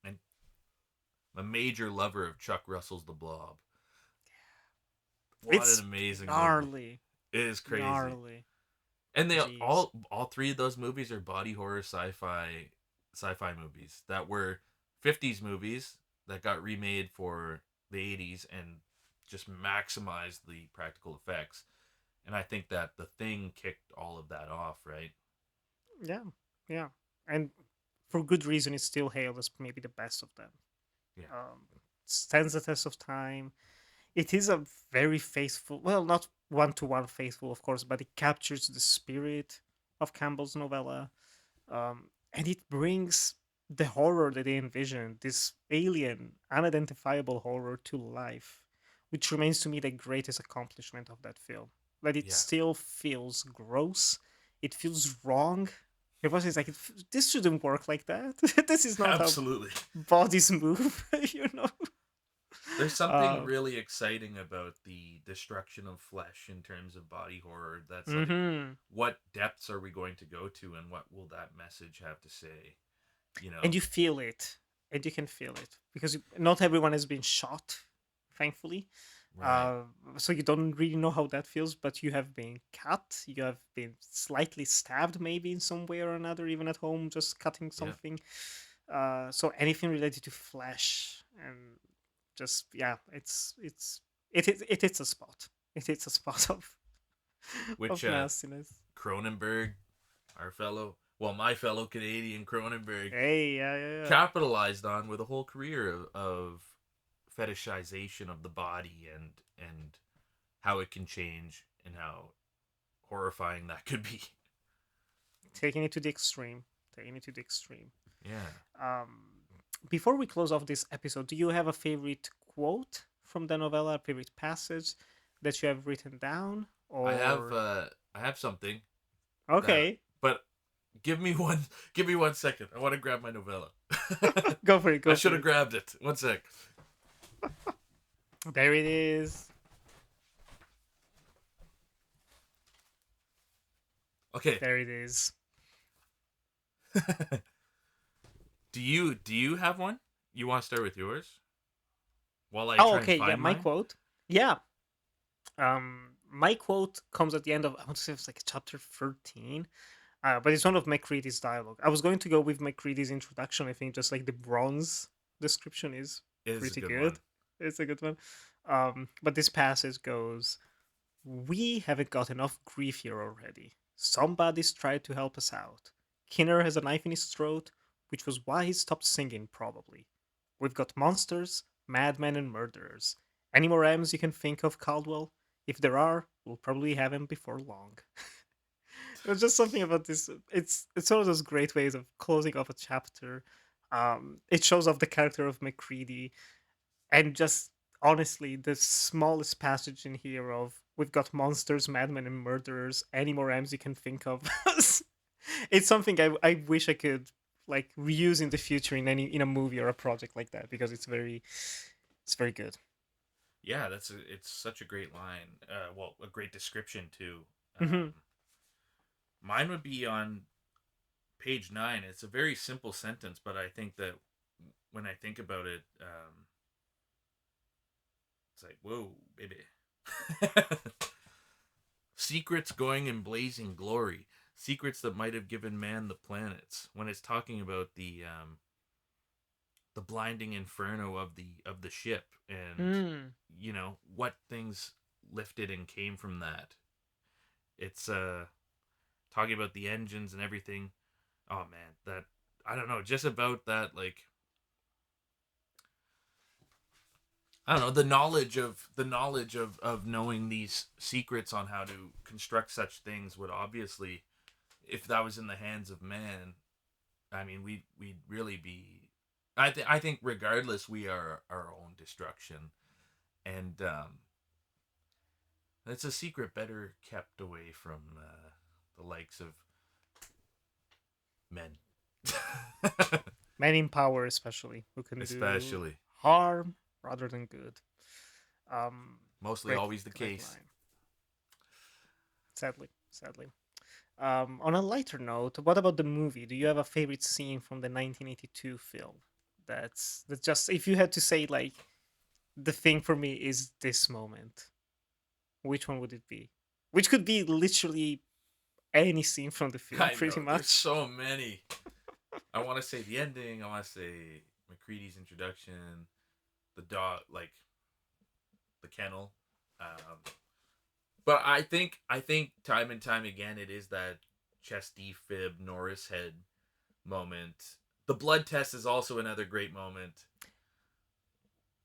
I'm a major lover of Chuck Russell's The Blob. What an It's amazing movie! gnarly, It is crazy. gnarly. And they Jeez. all three of those movies are body horror sci-fi movies that were 50s movies that got remade for the 80s and just maximized the practical effects. And I think that The Thing kicked all of that off, right? Yeah, yeah. And for good reason, it's still hailed as maybe the best of them. Yeah. Stands the test of time. It is a very faithful, well, not one to one faithful, of course, but it captures the spirit of Campbell's novella. And it brings the horror that they envisioned, this alien, unidentifiable horror, to life, which remains to me the greatest accomplishment of that film. That it Yeah. still feels gross, it feels wrong. It was it's like this shouldn't work like that. This is not how Absolutely. bodies move, you know. There's something Uh, really exciting about the destruction of flesh in terms of body horror. That's like, hmm what depths are we going to go to, and what will that message have to say? You And know, you feel it, and you can feel it because not everyone has been shot, thankfully. right? Uh, so you don't really know how that feels, but you have been cut, you have been slightly stabbed, maybe in some way or another, even at home, just cutting Yeah. something. So anything related to flesh and just yeah, it hits a spot. It hits a spot Which of nastiness. Cronenberg, my fellow Canadian Cronenberg, Hey, yeah, yeah, yeah. capitalized on with a whole career of fetishization of the body and how it can change and how horrifying that could be. Taking it to the extreme. Taking it to the extreme. Yeah. Um, Before we close off this episode, do you have a favorite quote from the novella, a favorite passage that you have written down? Or I have something that okay, but give me 1 second. I want to grab my novella. go for it. I Go should for have it. grabbed it. 1 sec. There it is. Okay. There it is. Do you have one? You want to start with yours while I Oh, try and okay. Yeah, find my mine? quote. Yeah. My quote comes at the end of, I want to say it's like chapter 13. But it's one of McCready's dialogue. I was going to go with McCready's introduction. I think just like the bronze description is It is a pretty good good. one. It's a good one. But this passage goes, "We haven't got enough grief here already. Somebody's tried to help us out. Kinner has a knife in his throat, which was why he stopped singing, probably. We've got monsters, madmen, and murderers. Any more M's you can think of, Caldwell? If there are, we'll probably have 'em before long." There's just something about this. It's one of those great ways of closing off a chapter. It shows off the character of McCready, and just honestly, the smallest passage in here of "We've got monsters, madmen, and murderers. Any more M's you can think of." It's something I wish I could like reuse in the future in a movie or a project like that, because it's very good. Yeah, it's such a great line. Well, a great description too. Hmm. Mine would be on page 9. It's a very simple sentence, but I think that when I think about it, it's like, whoa, baby. Secrets going in blazing glory. Secrets that might have given man the planets. When it's talking about the blinding inferno of the ship, and Mm. what things lifted and came from that. It's talking about the engines and everything. Oh man, that I don't know, just about that, like, I don't know, the knowledge of knowing these secrets on how to construct such things would obviously, if that was in the hands of man, I mean, we'd really be. I think regardless, we are our own destruction, and it's a secret better kept away from the likes of men, Men in power, especially, who can do especially. harm rather than good. Um, Mostly Great, always the great case. line. Sadly, sadly. On a lighter note, what about the movie? Do you have a favorite scene from the 1982 film? That's just, if you had to say like the thing for me is this moment, which one would it be? Which could be literally any scene from the film, I pretty know there's much. so many. I want to say the ending. I want to say McCready's introduction, the dog, like the kennel. Um, but I think time and time again it is that chesty fib Norris head moment. The blood test is also another great moment,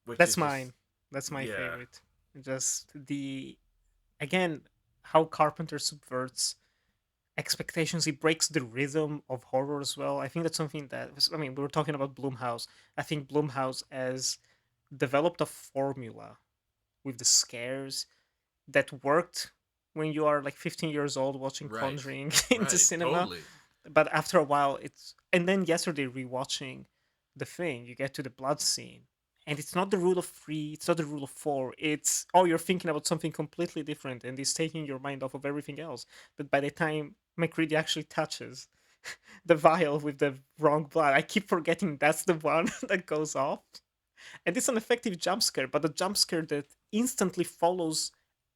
which That's is just mine. That's my yeah, favorite. Just the again how Carpenter subverts expectations. He breaks the rhythm of horror as well. I think that's something that, I mean, we were talking about Blumhouse. I think Blumhouse has developed a formula with the scares that worked when you are like 15 years old watching right, Conjuring in the right, cinema, totally. but after a while it's, and then yesterday rewatching The Thing, you get to the blood scene, and it's not the rule of three, it's not the rule of four, it's, oh, you're thinking about something completely different and it's taking your mind off of everything else. But by the time McCready actually touches the vial with the wrong blood, I keep forgetting that's the one that goes off. And it's an effective jump scare, but a jump scare that instantly follows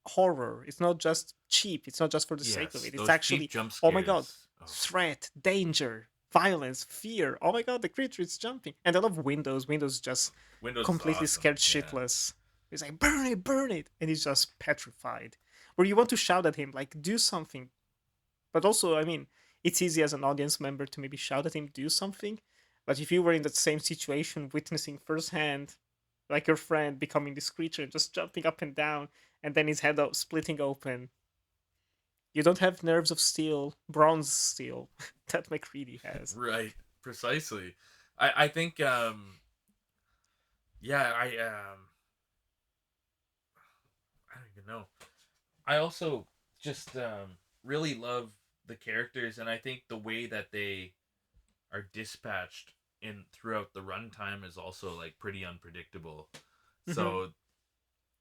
horror. It's not just cheap, it's not just for the sake of Yes, it, it's those cheap actually, jump oh my god, scares. Oh, threat, danger, violence, fear. Oh my god, the creature is jumping. And I love Windows. Windows just Windows is completely awesome. scared Yeah, shitless. He's like, burn it, and he's just petrified. Where you want to shout at him, like, do something. But also, I mean, it's easy as an audience member to maybe shout at him, do something. But if you were in that same situation, witnessing firsthand, like your friend becoming this creature, just jumping up and down, and then his head splitting open. You don't have nerves of steel, bronze steel, that McCready has. Right, precisely. I think yeah, I don't even know. I also just really love the characters, and I think the way that they are dispatched in throughout the runtime is also like pretty unpredictable. Hmm. So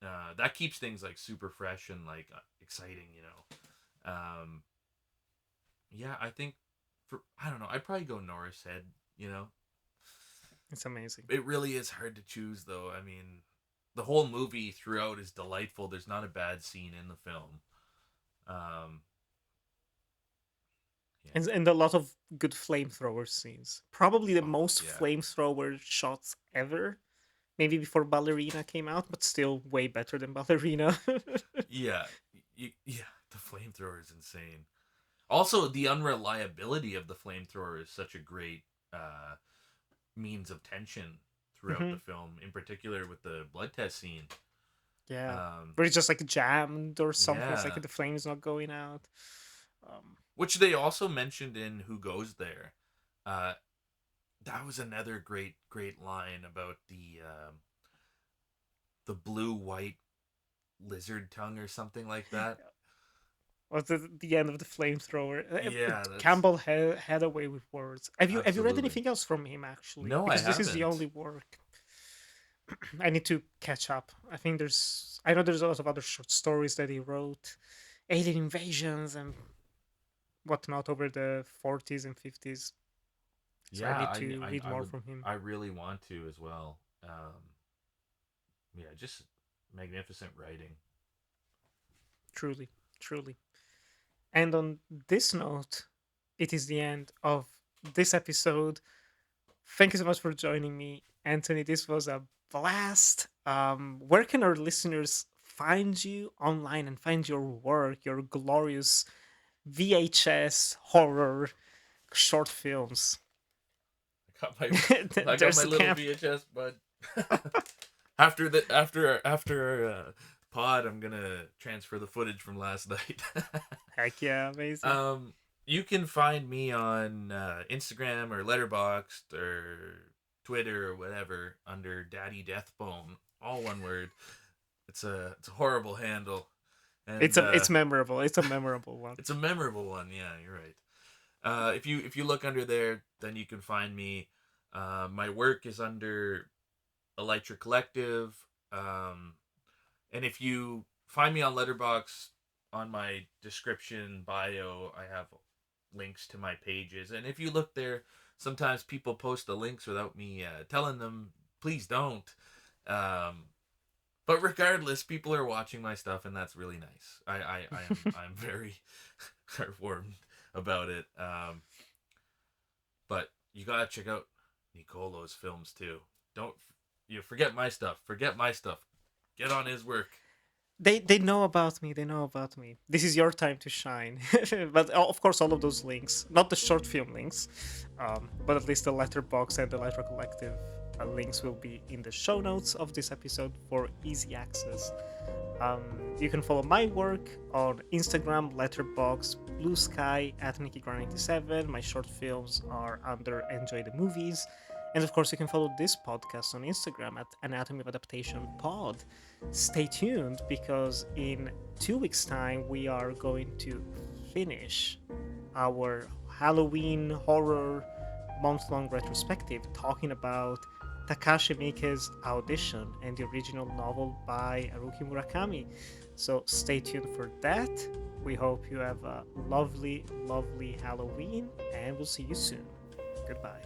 that keeps things like super fresh and like exciting, you know. Yeah, I think for I don't know, I'd probably go Norris Head. You know, It's amazing. it really is hard to choose though. I mean, the whole movie throughout is delightful. There's not a bad scene in the film. Um, yeah. And a lot of good flamethrower scenes. Probably the Oh most yeah. flamethrower shots ever. Maybe before Ballerina came out, but still way better than Ballerina. Yeah. Yeah. The flamethrower is insane. Also, the unreliability of the flamethrower is such a great uh, means of tension throughout Hmm. the film, in particular with the blood test scene. Yeah. Um, Where it's just like jammed or something. It's like yeah, the flame's not going out. Um, which they also mentioned in Who Goes There. Uh, that was another great line about the blue white lizard tongue or something like that. was the end of the flamethrower. Yeah, that's Campbell had a way with words. Have you read absolutely. anything else from him actually? No, I Because this is the haven't. only work. I need to catch up. I know there's a lot of other short stories that he wrote, alien invasions and whatnot over the 40s and 50s. So I Yeah, need to read I more would from him. I really want to as well. Yeah, just magnificent writing. Truly, truly. And on this note, it is the end of this episode. Thank you so much for joining me, Anthony. This was a blast. Where can our listeners find you online and find your work, your glorious VHS horror short films? I got my I got There's my the little camp. VHS, bud. After pod, I'm gonna transfer the footage from last night. Heck yeah, amazing. um, you can find me on Instagram or Letterboxd or Twitter or whatever under Daddy Deathbone, all one word. It's a horrible handle, and It's memorable. It's a memorable one. it's a memorable one. Yeah, you're right. If you look under there, then you can find me. My work is under Elytra Collective. Um, and if you find me on Letterbox, on my description bio, I have links to my pages. And if you look there, sometimes people post the links without me telling them, please don't. Um, but regardless, people are watching my stuff, and that's really nice. I'm very heartwarmed about it. But you gotta check out Nicolo's films too. Don't you forget my stuff. Forget my stuff. Get on his work. They know about me. They know about me. This is your time to shine. But of course, all of those links, not the short film links, but at least the letterbox and the letter collective links will be in the show notes of this episode for easy access. Um, you can follow my work on Instagram, Letterbox, Blue Sky at NikiGran97. My short films are under Enjoy the Movies. And of course, you can follow this podcast on Instagram at Anatomy of Adaptation Pod. Stay tuned because in 2 weeks' time, we are going to finish our Halloween horror month long retrospective talking about Takashi Miike's Audition and the original novel by Haruki Murakami. So stay tuned for that. We hope you have a lovely, lovely Halloween, and we'll see you soon. Goodbye.